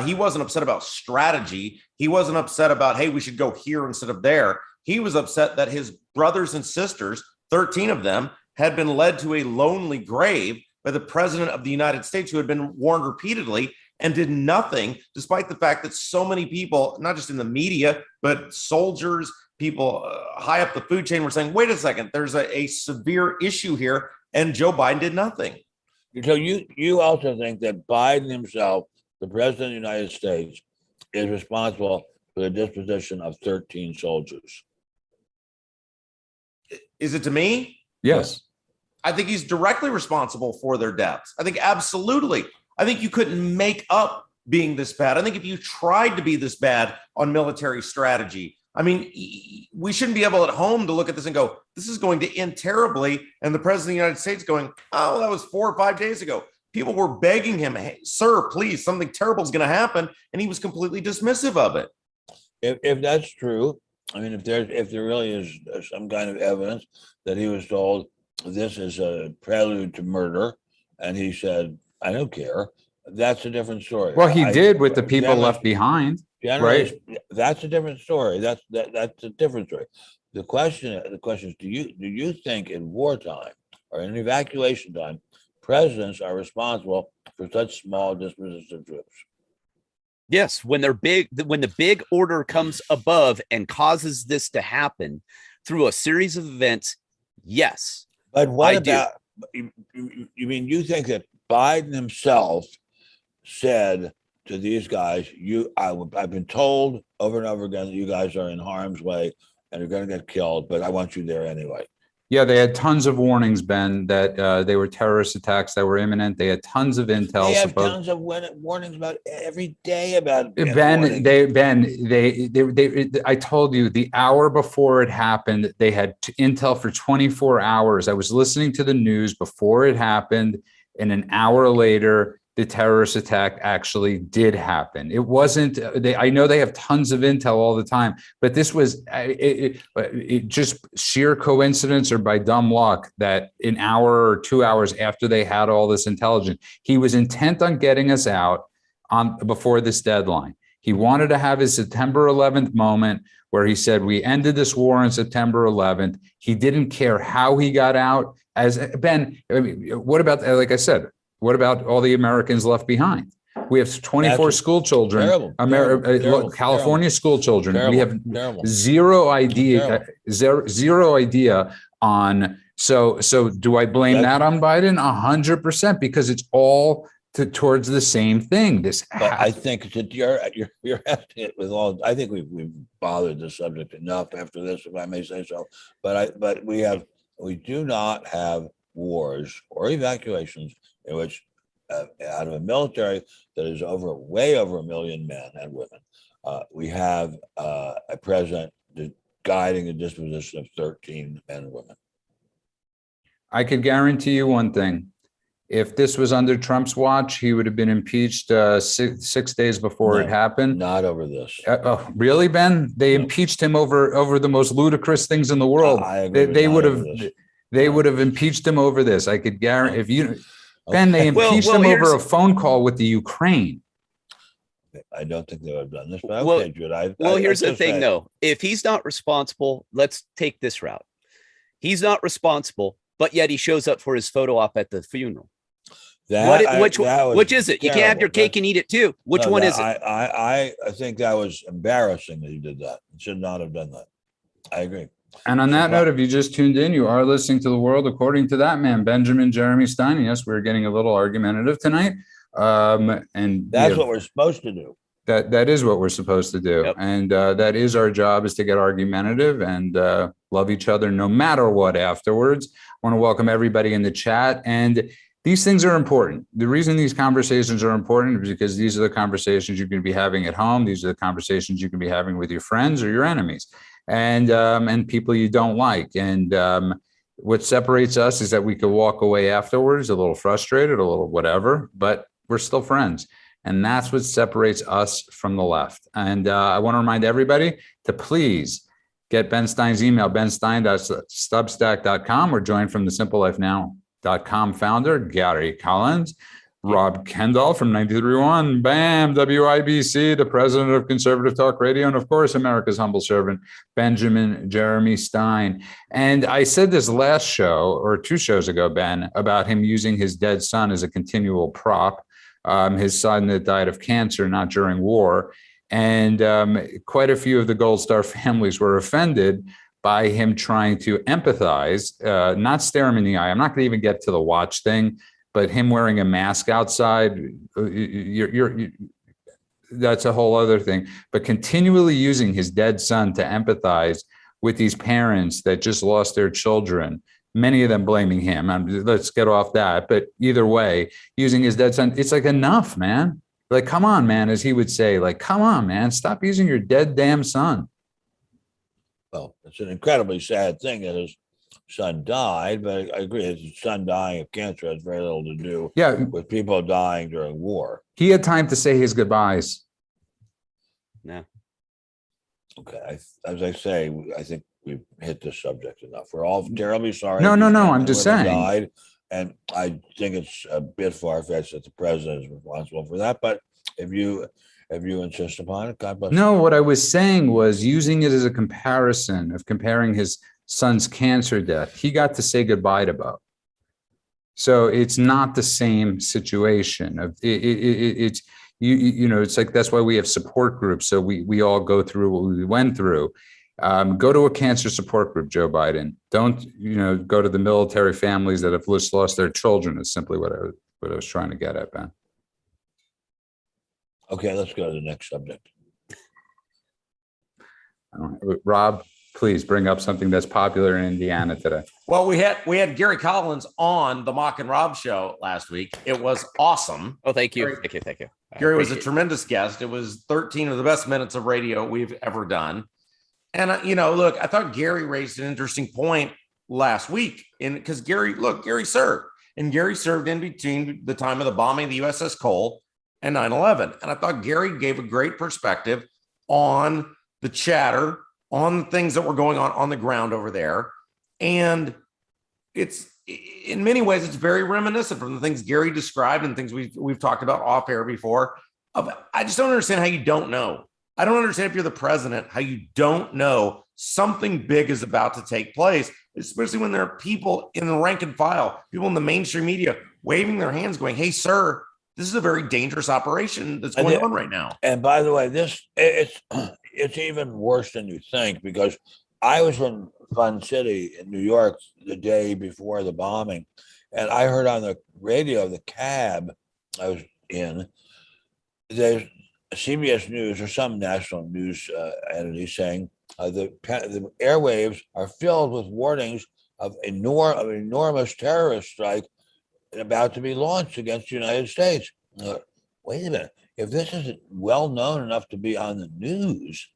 He wasn't upset about strategy. He wasn't upset about, hey, we should go here instead of there. He was upset that his brothers and sisters, 13 of them, had been led to a lonely grave by the president of the United States, who had been warned repeatedly and did nothing, despite the fact that so many people, not just in the media, but soldiers, people high up the food chain, were saying, wait a second, there's a severe issue here, and Joe Biden did nothing.
So you also think that Biden himself, the president of the United States, is responsible for the disposition of 13 soldiers?
Is it to me?
Yes.
I think he's directly responsible for their deaths. I think absolutely. I think you couldn't make up being this bad. I think if you tried to be this bad on military strategy, I mean, we shouldn't be able at home to look at this and go, this is going to end terribly. And the president of the United States going, oh, that was 4 or 5 days ago. People were begging him, hey, sir, please, something terrible is going to happen. And he was completely dismissive of it.
If that's true, I mean, if there really is some kind of evidence that he was told this is a prelude to murder, and he said, I don't care, that's a different story.
Well, he did with the people left behind, right?
That's a different story. That's a different story. The question is, do you think in wartime or in evacuation time, presidents are responsible for such small dispositions of troops?
Yes, when the big order comes above and causes this to happen through a series of events, yes.
But what about, you mean you think that Biden himself said to these guys, I've been told over and over again that you guys are in harm's way and you're going to get killed, but I want you there anyway?
Yeah, they had tons of warnings, Ben, that they were terrorist attacks that were imminent. They had tons of intel.
They have tons of warnings about every day about
I told you the hour before it happened, they had intel for 24 hours. I was listening to the news before it happened, and an hour later, the terrorist attack actually did happen. It wasn't, I know they have tons of intel all the time, but this was it just sheer coincidence or by dumb luck that an hour or 2 hours after they had all this intelligence, he was intent on getting us out before this deadline. He wanted to have his September 11th moment where he said, we ended this war on September 11th. He didn't care how he got out. As Ben, I mean, what about, like I said, what about all the Americans left behind? We have 24 school children, California school children. We have zero idea on. So do I blame that on Biden? 100%, because it's all towards the same thing.
I think that you're asking it with all. I think we've bothered the subject enough after this, if I may say so. But we do not have wars or evacuations in which out of a military that is way over 1 million men and women, we have a president guiding the disposition of 13 men and women.
I could guarantee you one thing. If this was under Trump's watch, he would have been impeached 6 days before it happened.
Not over this.
Oh, really, Ben? They impeached him over the most ludicrous things in the world. They would have impeached him over this. I could guarantee. Ben, they impeached him over a phone call with the Ukraine.
I don't think they would have done this, but okay, Jude.
Here's the thing, though. If he's not responsible, let's take this route. He's not responsible, but yet he shows up for his photo op at the funeral. Which is it? You can't have your cake and eat it too. Which one is it?
I think that was embarrassing that he did that. He should not have done that. I agree.
And on that note, if you just tuned in, you are listening to The World According to That Man, Benjamin Jeremy Stein. Yes, we're getting a little argumentative tonight. And
that's what we're supposed to do.
That is what we're supposed to do. Yep. And that is our job, is to get argumentative and love each other no matter what afterwards. I want to welcome everybody in the chat. And these things are important. The reason these conversations are important is because these are the conversations you can be having at home. These are the conversations you can be having with your friends or your enemies, and people you don't like. And what separates us is that we could walk away afterwards a little frustrated, a little whatever, but we're still friends. And that's what separates us from the left. And I want to remind everybody to please get Ben Stein's email, benstein.substack.com, or join from the simplelifenow.com founder, Gary Collins, Rob Kendall from 93.1, BAM, WIBC, the president of Conservative Talk Radio, and of course, America's humble servant, Benjamin Jeremy Stein. And I said this last show, or 2 shows ago, Ben, about him using his dead son as a continual prop. His son that died of cancer, not during war. And quite a few of the Gold Star families were offended by him trying to empathize, not stare him in the eye. I'm not going to even get to the watch thing, but him wearing a mask outside, that's a whole other thing. But continually using his dead son to empathize with these parents that just lost their children, many of them blaming him. Let's get off that. But either way, using his dead son, it's like, enough, man. Like, come on, man, as he would say, like, come on, man, stop using your dead damn son.
Well, it's an incredibly sad thing that his son died, but I agree, his son dying of cancer has very little to do with people dying during war.
He had time to say his goodbyes.
Yeah.
Okay. As I say, I think we've hit this subject enough. We're all terribly sorry.
No. I'm just saying.
Died, and I think it's a bit far-fetched that the president is responsible for that. But if you insist upon it, God bless.
No, what I was saying was using it as a comparison of comparing his son's cancer death. He got to say goodbye to Bo. So it's not the same situation. It's it's like, that's why we have support groups. So we all go through what we went through. Go to a cancer support group, Joe Biden. Don't, go to the military families that have just lost their children, is simply what I was trying to get at, Ben.
Okay, let's go to the next subject.
Rob, please bring up something that's popular in Indiana today.
Well, we had Gary Collins on the Mock and Rob show last week. It was awesome.
Oh, thank you. Thank you.
Gary was a tremendous guest. It was 13 of the best minutes of radio we've ever done. And, look, I thought Gary raised an interesting point last week, because Gary served. And Gary served in between the time of the bombing of the USS Cole and 9/11. And I thought Gary gave a great perspective on the chatter, on the things that were going on the ground over there. And it's, in many ways, it's very reminiscent from the things Gary described and things we've talked about off air before. I just don't understand how you don't know. I don't understand, if you're the president, how you don't know something big is about to take place, especially when there are people in the rank and file, people in the mainstream media waving their hands going, hey, sir, this is a very dangerous operation that's going on right now.
And by the way, it's even worse than you think, because I was in Fun City in New York the day before the bombing, and I heard on the radio, the cab I was in, there's CBS News or some national news entity saying the airwaves are filled with warnings of enormous terrorist strike about to be launched against the United States. Wait a minute. If this isn't well known enough to be on the news,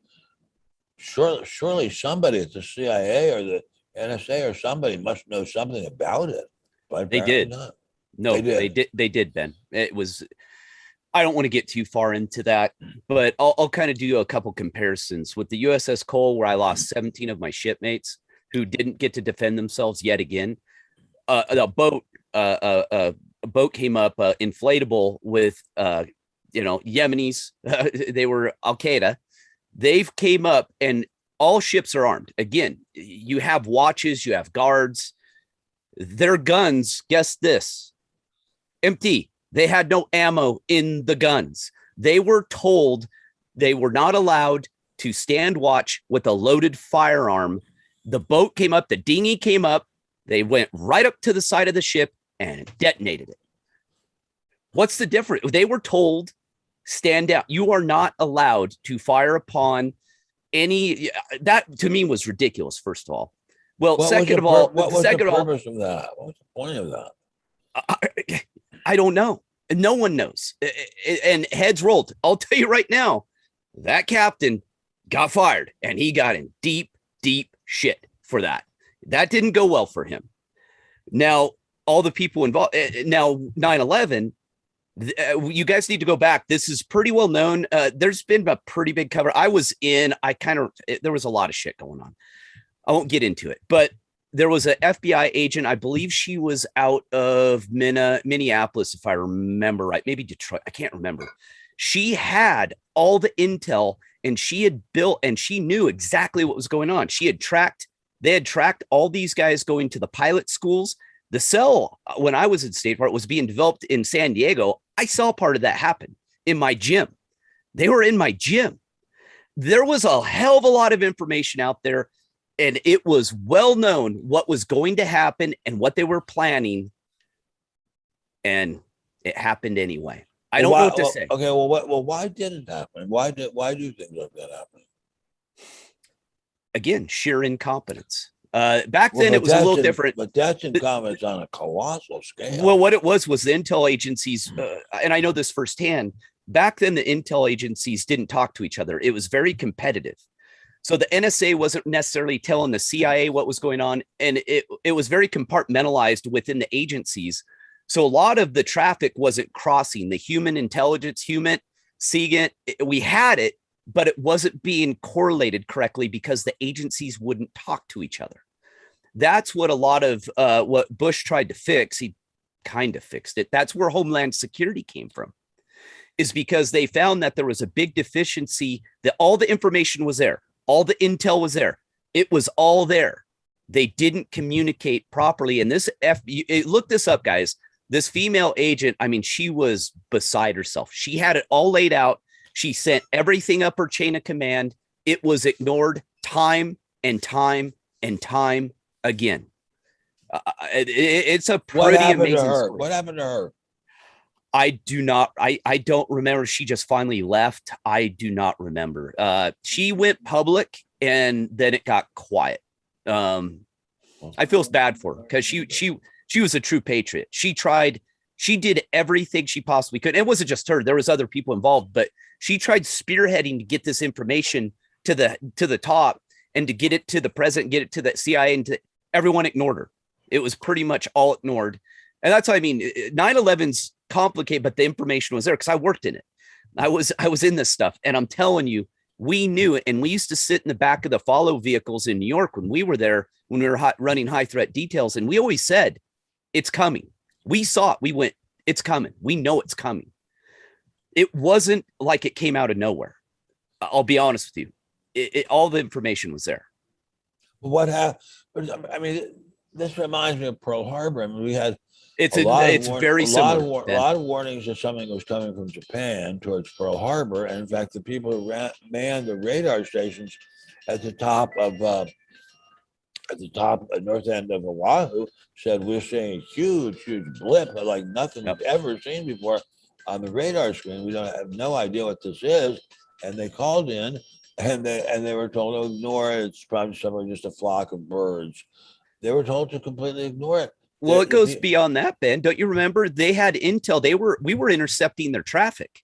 surely somebody at the CIA or the NSA or somebody must know something about it. But
they did.
Not.
No, they did, Ben. It was, I don't want to get too far into that, but I'll kind of do a couple comparisons with the USS Cole, where I lost 17 of my shipmates who didn't get to defend themselves yet again. A boat came up, inflatable with, Yemenis. They were Al-Qaeda. They've came up, and all ships are armed. Again, you have watches, you have guards. Their guns, guess this, empty. They had no ammo in the guns. They were told they were not allowed to stand watch with a loaded firearm. The boat came up, the dinghy came up. They went right up to the side of the ship and detonated it. What's the difference? They were told, stand down. You are not allowed to fire upon any. That to me was ridiculous, first of all. Well, second of all,
what was the purpose of that? What was the point of that?
I don't know. No one knows. And heads rolled. I'll tell you right now, that captain got fired and he got in deep, deep shit for that. That didn't go well for him. Now, all the people involved, now 9/11, you guys need to go back. This is pretty well known. There's been a pretty big cover. There was a lot of shit going on. I won't get into it, but there was an FBI agent. I believe she was out of Minneapolis, if I remember right, maybe Detroit. I can't remember. She had all the intel and she had built, and she knew exactly what was going on. They had tracked all these guys going to the pilot schools. The cell, when I was in State Department, was being developed in San Diego. I saw part of that happen in my gym. They were in my gym. There was a hell of a lot of information out there, and it was well known what was going to happen and what they were planning, and it happened anyway. I don't know what to say.
Okay, well, why did it happen? Why do you think that happened?
Again, sheer incompetence. Back then, it was a little different.
But that's incompetence on a colossal scale.
Well, what it was the intel agencies, and I know this firsthand, back then the intel agencies didn't talk to each other. It was very competitive. So the NSA wasn't necessarily telling the CIA what was going on, and it was very compartmentalized within the agencies. So a lot of the traffic wasn't crossing the human intelligence, seeing it. We had it, but it wasn't being correlated correctly because the agencies wouldn't talk to each other. That's what a lot of what Bush tried to fix. He kind of fixed it. That's where Homeland Security came from, is because they found that there was a big deficiency, that all the information was there. All the intel was there. It was all there. They didn't communicate properly. And look this up, guys. This female agent, I mean, she was beside herself. She had it all laid out. She sent everything up her chain of command. It was ignored time and time and time again. It's a pretty amazing story.
What happened to her?
I don't remember. She just finally left. I do not remember. She went public and then it got quiet. I feel bad for her because she was a true patriot. She did everything she possibly could. It wasn't just her. There was other people involved, but she tried spearheading to get this information to the top and to get it to the president, get it to the CIA, and everyone ignored her. It was pretty much all ignored. And that's what I mean. 9/11's complicated, but the information was there because I worked in it. I was in this stuff, and I'm telling you, we knew it. And we used to sit in the back of the follow vehicles in New York when we were there, when we were running high threat details. And we always said, it's coming. We saw it. We went, it's coming. We know it's coming. It wasn't like it came out of nowhere. I'll be honest with you. All the information was there.
What happened? I mean, this reminds me of Pearl Harbor. I mean, we had
it's very similar.
A lot of warnings that something was coming from Japan towards Pearl Harbor, and in fact, the people who manned the radar stations at the top of north end of Oahu said we're seeing a huge blip like nothing we've ever seen before on the radar screen. We don't have no idea what this is, and they called in and they were told to ignore it. It's probably somewhere just a flock of birds. They were told to completely ignore it.
Well, it goes beyond that, Ben. Don't you remember? They had intel. We were intercepting their traffic.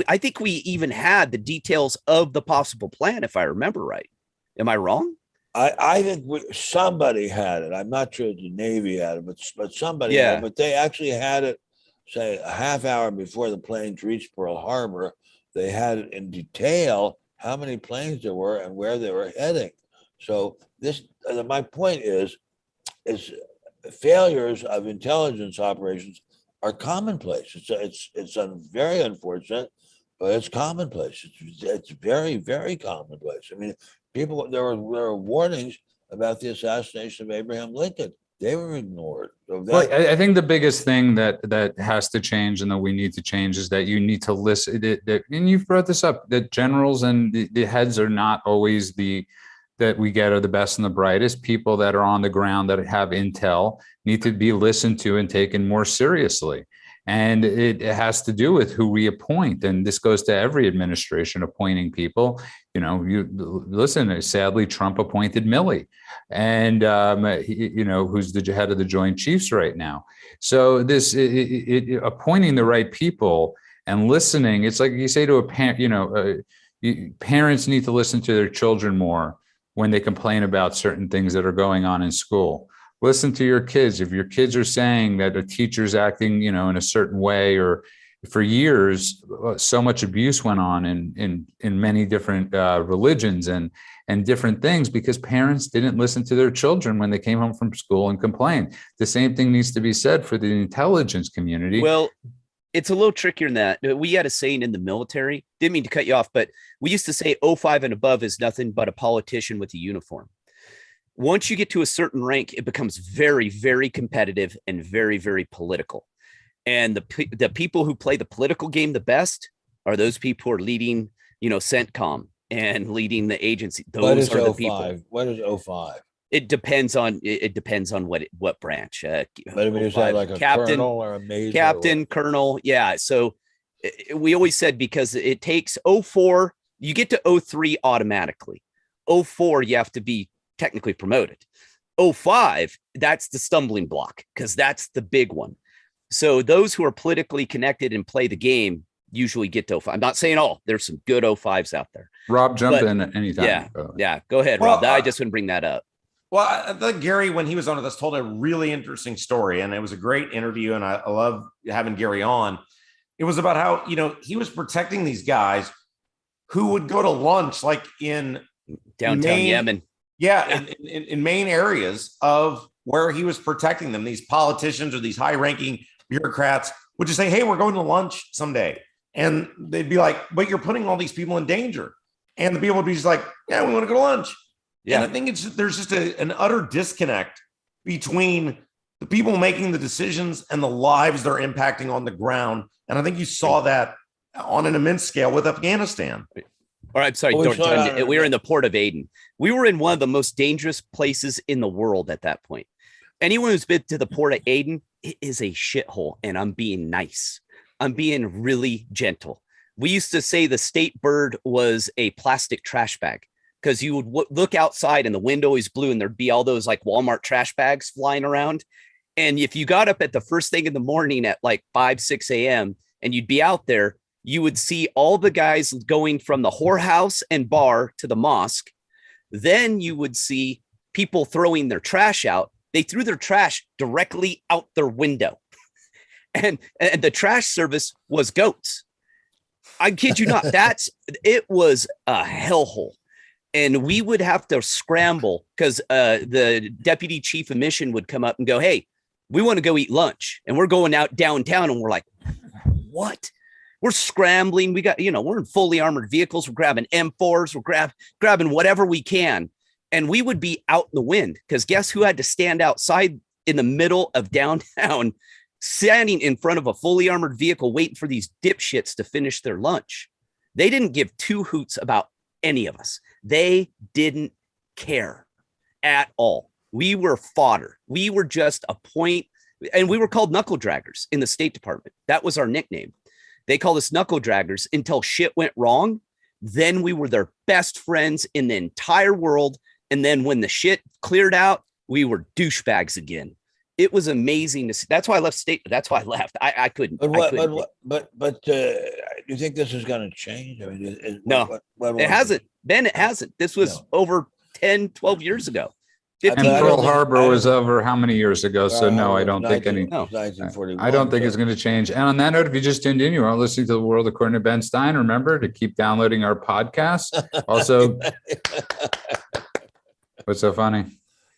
I think we even had the details of the possible plan, if I remember right. Am I wrong?
I think somebody had it. I'm not sure the Navy had it, but somebody had it. But they actually had it, say, a half hour before the planes reached Pearl Harbor. They had it in detail how many planes there were and where they were heading. So my point is failures of intelligence operations are commonplace. It's very unfortunate, but it's commonplace. It's very, very commonplace. I mean, there were warnings about the assassination of Abraham Lincoln. They were ignored. So
I think the biggest thing that has to change and that we need to change is that you need to listen. And you've brought this up, that generals and the heads are not always that we get are the best and the brightest. People that are on the ground that have intel need to be listened to and taken more seriously. And it has to do with who we appoint. And this goes to every administration appointing people. You know, you listen, sadly, Trump appointed Milley, and, who's the head of the Joint Chiefs right now. So this appointing the right people and listening, it's like you say to a parent, parents need to listen to their children more when they complain about certain things that are going on in school. Listen to your kids. If your kids are saying that a teacher's acting, in a certain way, or for years, so much abuse went on in many different religions and different things because parents didn't listen to their children when they came home from school and complained. The same thing needs to be said for the intelligence community.
Well, it's a little trickier than that. We had a saying in the military, didn't mean to cut you off, but we used to say 05 and above is nothing but a politician with a uniform. Once you get to a certain rank, it becomes very, very competitive and very, very political. And the people who play the political game the best are those people who are leading, CENTCOM and leading the agency. Those are the people.
What is 05?
It depends on what branch.
But I mean, is that like a
captain,
colonel or a major?
Captain, colonel. Yeah. So we always said because it takes 04, you get to 03 automatically. 04, you have to be technically promoted. 05, that's the stumbling block because that's the big one. So those who are politically connected and play the game usually get to 05. I'm not saying all. There's some good 05s out there.
Rob, jump in anytime.
Yeah. Go ahead, Rob. I just wouldn't bring that up.
Well, I think Gary, when he was on this, told a really interesting story, and it was a great interview, and I love having Gary on. It was about how, he was protecting these guys who would go to lunch like in
downtown Yemen.
Yeah, in main areas of where he was protecting them. These politicians or these high-ranking bureaucrats would just say, hey, we're going to lunch someday. And they'd be like, but you're putting all these people in danger. And the people would be just like, yeah, we want to go to lunch. Yeah. And I think there's just an utter disconnect between the people making the decisions and the lives they're impacting on the ground. And I think you saw that on an immense scale with Afghanistan.
All right, sorry, we were in the port of Aden. We were in one of the most dangerous places in the world at that point. Anyone who's been to the port of Aden, it is a shithole, and I'm being nice. I'm being really gentle. We used to say the state bird was a plastic trash bag because you would look outside and the wind always blew and there'd be all those like Walmart trash bags flying around. And if you got up at the first thing in the morning at like 5, 6 a.m. and you'd be out there, you would see all the guys going from the whorehouse and bar to the mosque. Then you would see people throwing their trash out. They threw their trash directly out their window. And the trash service was goats. I kid you not. It was a hellhole. And we would have to scramble because the deputy chief of mission would come up and go, hey, we want to go eat lunch. And we're going out downtown. And we're like, what? We're scrambling. We got, we're in fully armored vehicles. We're grabbing M4s. We're grabbing whatever we can. And we would be out in the wind because guess who had to stand outside in the middle of downtown, standing in front of a fully armored vehicle, waiting for these dipshits to finish their lunch? They didn't give two hoots about any of us. They didn't care at all. We were fodder. We were just a point, and we were called knuckle draggers in the State Department. That was our nickname. They called us knuckle draggers until shit went wrong. Then we were their best friends in the entire world. And then when the shit cleared out, we were douchebags again. It was amazing to see. That's why I left state. That's why I left. I couldn't.
But do you think this is going to change? I mean,
no, it hasn't. Ben, it hasn't. This was over 10, 12 years ago.
And Pearl Harbor was over how many years ago? So no, I don't think any. I don't think it's going to change. And on that note, if you just tuned in, you are listening to The World According to Ben Stein. Remember to keep downloading our podcast. Also, what's so funny?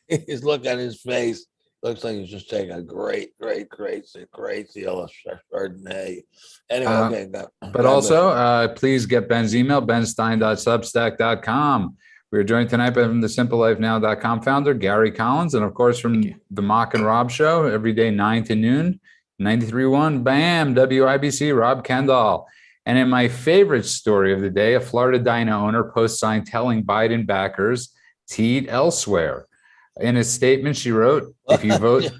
His look on his face looks like he's just taking a great deal of Chardonnay. Anyway, okay.
But also, please get Ben's email, benstein.substack.com. We are joined tonight by the simplelifenow.com founder, Gary Collins, and of course from the Mock and Rob show every day, 9 to noon, 93.1, BAM, WIBC, Rob Kendall. And in my favorite story of the day, a Florida Dino owner posts sign telling Biden backers to eat elsewhere. In a statement, she wrote, if you vote,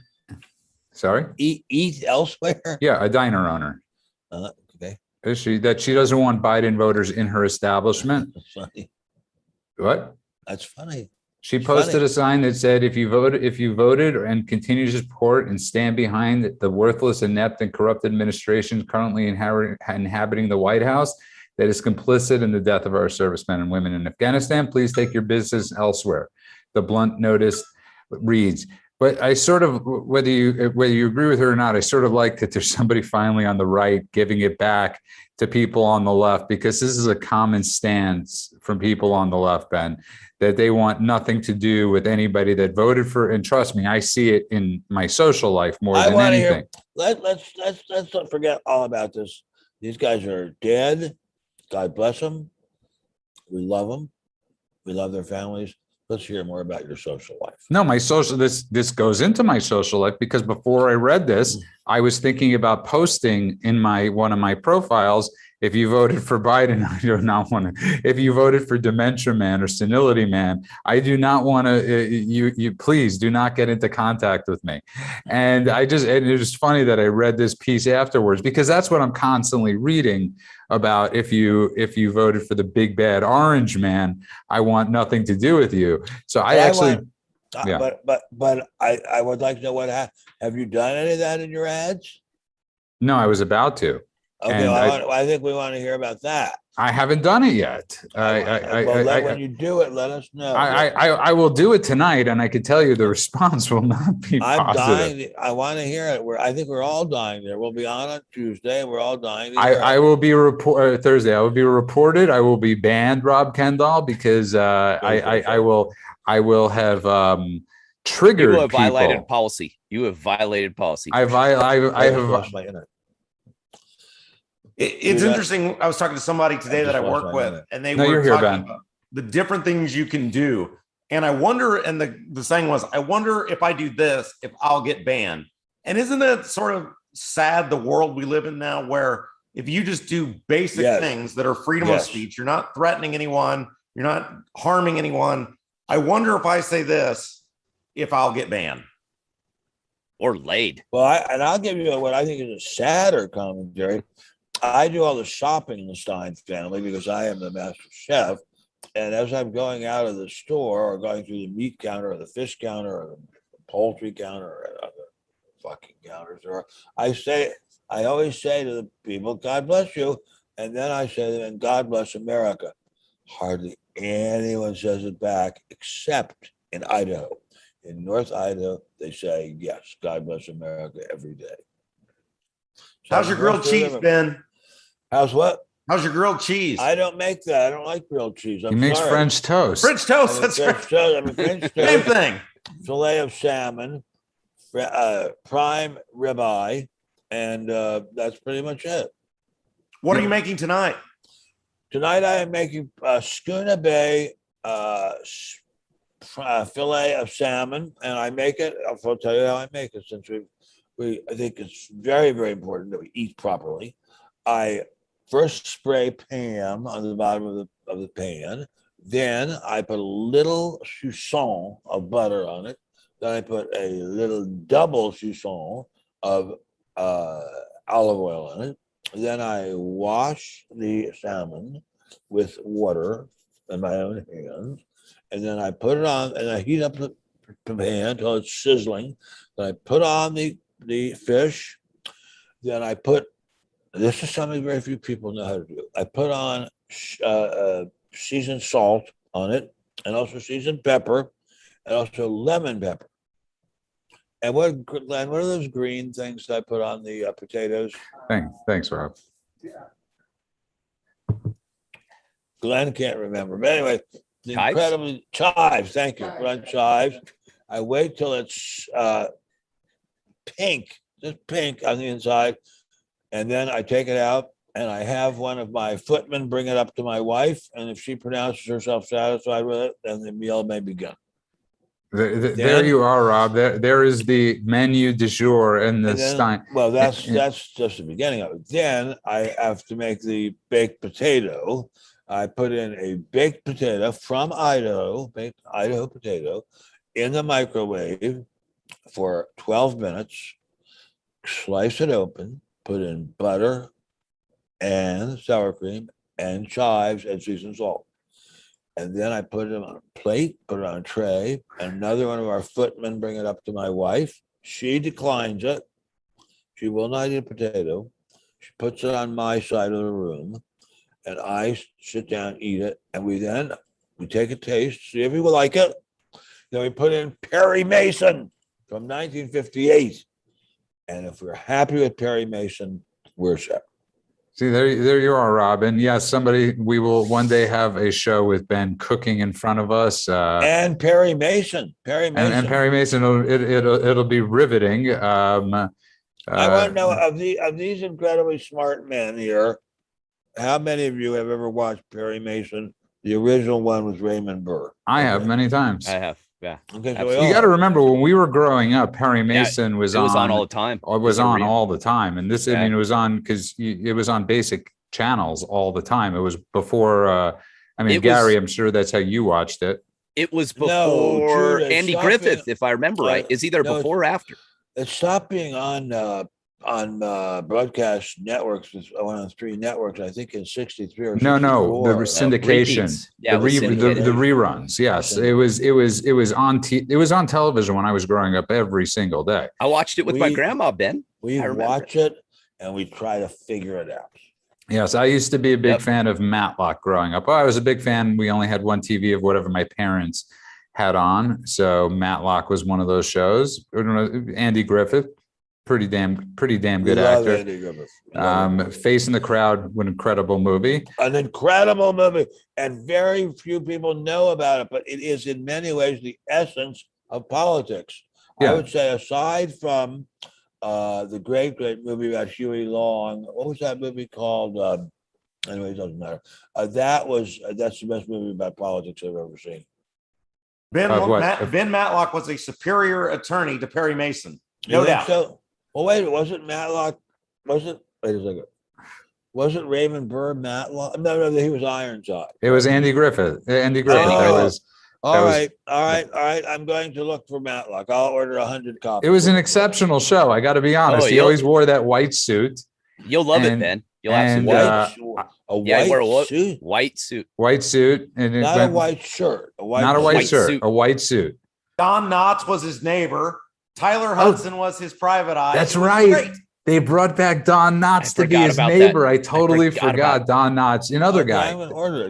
Sorry?
Eat elsewhere?
Yeah, a diner owner.
Okay.
Is she doesn't want Biden voters in her establishment?
That's funny.
What?
That's funny.
She
It's
posted
funny.
a sign that said, if you voted and continue to support and stand behind the worthless, inept, and corrupt administration currently inhabiting the White House that is complicit in the death of our servicemen and women in Afghanistan, please take your business elsewhere. The blunt notice reads. But I sort of, whether you agree with her or not, I sort of like that there's somebody finally on the right giving it back to people on the left, because this is a common stance from people on the left, Ben, that they want nothing to do with anybody that voted for. And trust me, I see it in my social life more than anything.
Let's not forget all about this. These guys are dead. God bless them. We love them. We love their families. Let's hear more about your social life.
No, this goes into my social life, because before I read this, I was thinking about posting in one of my profiles, if you voted for Biden, I do not want to. If you voted for dementia man or senility man, I do not want to. You please do not get into contact with me. And it was funny that I read this piece afterwards, because that's what I'm constantly reading about. If you voted for the big bad orange man, I want nothing to do with you. So I
would like to know what happened. Have you done any of that in your ads?
No, I was about to.
Okay, I think we want to hear about that.
I haven't done it yet.
When you do it, let us know.
I will do it tonight, and I can tell you the response will not be
I'm
positive.
dying. I want to hear it. I think we're all dying there. We'll be on Tuesday. We're all dying.
I will be Thursday. I will be reported. I will be banned, Rob Kendall, because I will have triggered.
You have violated policy. You have violated policy.
I have.
It's interesting. I was talking to somebody today that I work with, and they were talking about the different things you can do. And I wonder, and the saying was, I wonder if I do this, if I'll get banned. And isn't it sort of sad, the world we live in now, where if you just do basic things that are freedom of speech, you're not threatening anyone, you're not harming anyone. I wonder if I say this, if I'll get banned.
Or laid.
Well, I'll give you what I think is a sadder commentary. I do all the shopping in the Stein family because I am the master chef. And as I'm going out of the store or going through the meat counter or the fish counter or the poultry counter or other fucking counters, I always say to the people, God bless you. And then I say to them, and God bless America. Hardly anyone says it back except in Idaho. In North Idaho, they say, yes, God bless America every day. So
how's your grilled cheese, Ben?
How's what?
How's your grilled cheese?
I don't make that. I don't like grilled cheese.
He makes French toast.
French toast. That's right. Same thing.
Filet of salmon, prime ribeye, and that's pretty much it.
What are you making tonight?
Tonight I am making Schooner Bay filet of salmon, and I make it. I'll tell you how I make it, since I think it's very, very important that we eat properly. I first spray Pam on the bottom of the pan. Then I put a little soupçon of butter on it. Then I put a little double soupçon of olive oil on it. Then I wash the salmon with water in my own hands. And then I put it on, and I heat up the pan until it's sizzling. Then I put on the fish. Then I put, this is something very few people know how to do. I put on seasoned salt on it, and also seasoned pepper, and also lemon pepper. And what, Glenn, what are those green things that I put on the potatoes?
Thanks, Rob.
Glenn can't remember. But anyway, incredibly chives. Thank you, Glenn. Chives. I wait till it's pink, just pink on the inside. And then I take it out, and I have one of my footmen bring it up to my wife. And if she pronounces herself satisfied with it, then the meal may begin.
There you are, Rob. There is the menu du jour in the Stein.
Well, that's just the beginning of it. Then I have to make the baked potato. I put in a baked potato from Idaho, baked Idaho potato, in the microwave for 12 minutes. slice it open, put in butter and sour cream and chives and seasoned salt. And then I put it on a plate, put it on a tray. Another one of our footmen bring it up to my wife. She declines it. She will not eat a potato. She puts it on my side of the room, and I sit down, eat it, and we take a taste, see if we like it. Then we put in Perry Mason from 1958, and if we're happy with Perry Mason, we're set.
See, there you are, Robin. Yes, we will one day have a show with Ben cooking in front of us.
And Perry Mason.
And Perry Mason, it'll be riveting.
I want to know of these incredibly smart men here, how many of you have ever watched Perry Mason? The original one was Raymond Burr.
I have many times.
I have. Yeah.
Okay, so
you got to remember when we were growing up, Perry Mason was on
all the time.
It was on all the time. And this, I mean, it was on because it was on basic channels all the time. It was before, Gary, I'm sure that's how you watched it.
It was before Andy Griffith, if I remember right. Is either before or after?
It stopped being on broadcast networks, one of the three networks, I think in 63 or 64.
No, the syndication, the reruns. Yes, it was on television when I was growing up every single day.
I watched it with my grandma, Ben.
We watch it and we try to figure it out.
Yes, I used to be a big fan of Matlock growing up. I was a big fan. We only had one TV of whatever my parents had on. So Matlock was one of those shows. Andy Griffith. Pretty damn good actor. Face in the Crowd, an incredible movie.
An incredible movie, and very few people know about it, but it is in many ways the essence of politics. Yeah. I would say, aside from the great movie about Huey Long, what was that movie called? Anyway, it doesn't matter. That's the best movie about politics I've ever seen.
Ben Matlock was a superior attorney to Perry Mason. No doubt.
So? Well, wait, wasn't Matlock? Wait a second. Wasn't Raymond Burr Matlock? No, he was Ironside.
It was Andy Griffith.
All right. I'm going to look for Matlock. I'll order 100 copies.
It was an exceptional show. I got to be honest. He always wore that white suit.
You'll love it, Ben. You'll absolutely white suit.
White suit, and
not a white shirt.
A white suit.
Don Knotts was his neighbor. Tyler Hudson was his private eye.
That's right. Great. They brought back Don Knotts to be his neighbor. I totally forgot Don Knotts. Another guy.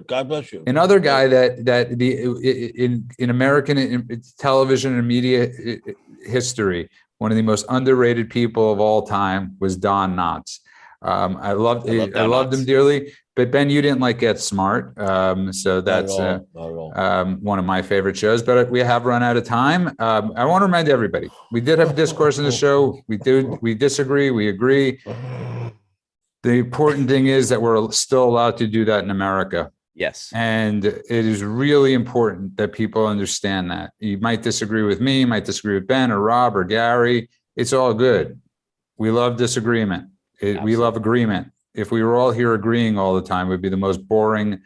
God bless you.
Another guy that in American television and media history, one of the most underrated people of all time was Don Knotts. I loved him dearly. But Ben, you didn't like Get Smart, so that's one of my favorite shows. But we have run out of time. I want to remind everybody: we did have discourse in the show. We disagree, we agree. The important thing is that we're still allowed to do that in America.
Yes,
and it is really important that people understand that. You might disagree with me, you might disagree with Ben or Rob or Gary. It's all good. We love disagreement. We love agreement. If we were all here agreeing all the time, it would be the most boring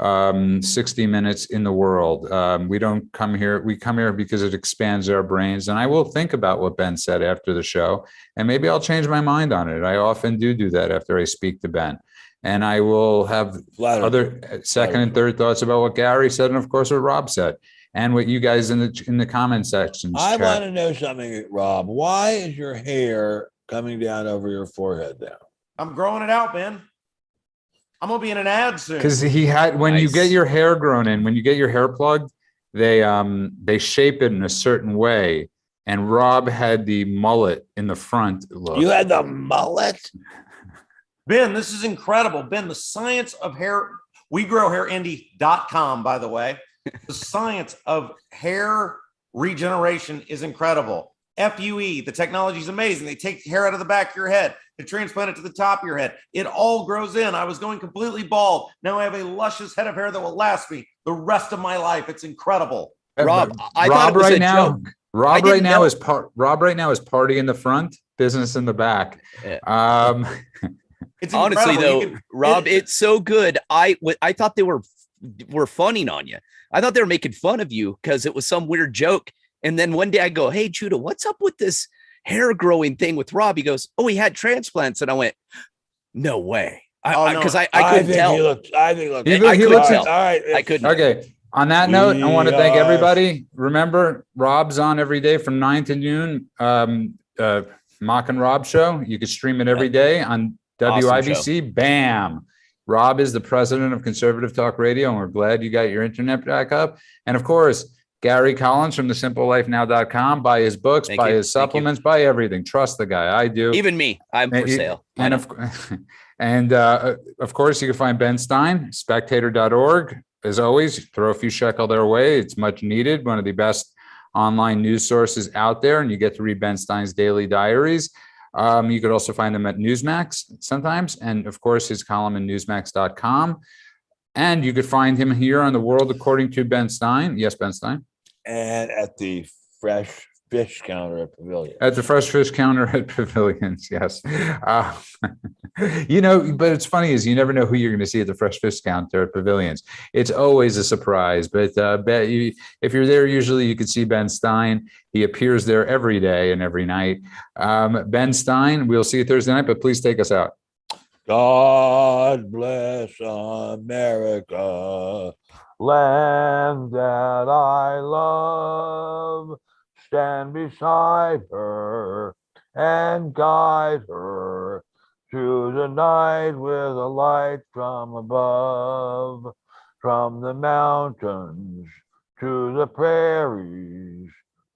60 minutes in the world. We don't come here. We come here because it expands our brains. And I will think about what Ben said after the show, and maybe I'll change my mind on it. I often do that after I speak to Ben. And I will have other second and third thoughts about what Gary said, and of course what Rob said, and what you guys in the comment sections.
I want to know something, Rob. Why is your hair coming down over your forehead now?
I'm growing it out, Ben. I'm gonna be in an ad soon.
Because when you get your hair grown in, when you get your hair plugged, they shape it in a certain way. And Rob had the mullet in the front look.
You had the mullet?
Ben, this is incredible. Ben, the science of hair, WeGrowHairIndy.com, by the way. The science of hair regeneration is incredible. FUE, the technology is amazing. They take hair out of the back of your head. They transplant it to the top of your head. It all grows in. I was going completely bald. Now I have a luscious head of hair that will last me the rest of my life. It's incredible.
Rob, Rob right now
is party in the front, business in the back.
Yeah. It's honestly though, Rob, it's so good. I thought they were funning on you. I thought they were making fun of you because it was some weird joke. And then one day I go, "Hey, Judah, what's up with this hair growing thing with Rob. He goes, oh, he had transplants. And I went, no way. Because I couldn't tell.
I think he looked.
He
couldn't
looks
tell.
All right.
I couldn't.
Okay. On that note, I want to thank
are-
everybody. Remember, Rob's on every day from 9 to noon. Mock and Rob show. You can stream it every day on WIBC. Bam. Rob is the president of Conservative Talk Radio, and we're glad you got your internet back up. And of course, Gary Collins from thesimplelifenow.com. Buy his books, buy his supplements, buy everything. Trust the guy. I do.
Even me. I'm for sale.
And of course, you can find Ben Stein, spectator.org. As always, throw a few shekel their way. It's much needed. One of the best online news sources out there, and you get to read Ben Stein's daily diaries. You could also find him at Newsmax sometimes, and of course his column in newsmax.com. And you could find him here on The World According to Ben Stein. Yes, Ben Stein.
And at the Fresh Fish Counter at Pavilion.
At the Fresh Fish Counter at Pavilions, yes. But it's funny is you never know who you're going to see at the Fresh Fish Counter at Pavilions. It's always a surprise. But if you're there, usually you can see Ben Stein. He appears there every day and every night. Ben Stein, we'll see you Thursday night, but please take us out.
God bless America, land that I love. Stand beside her and guide her through the night with a light from above, from the mountains to the prairies,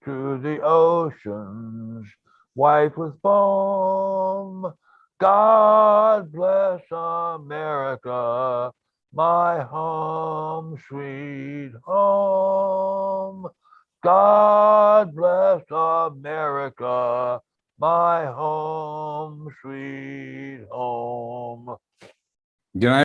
to the oceans, white with foam. God bless America, my home, sweet home. God bless America, my home, sweet home.
Good night.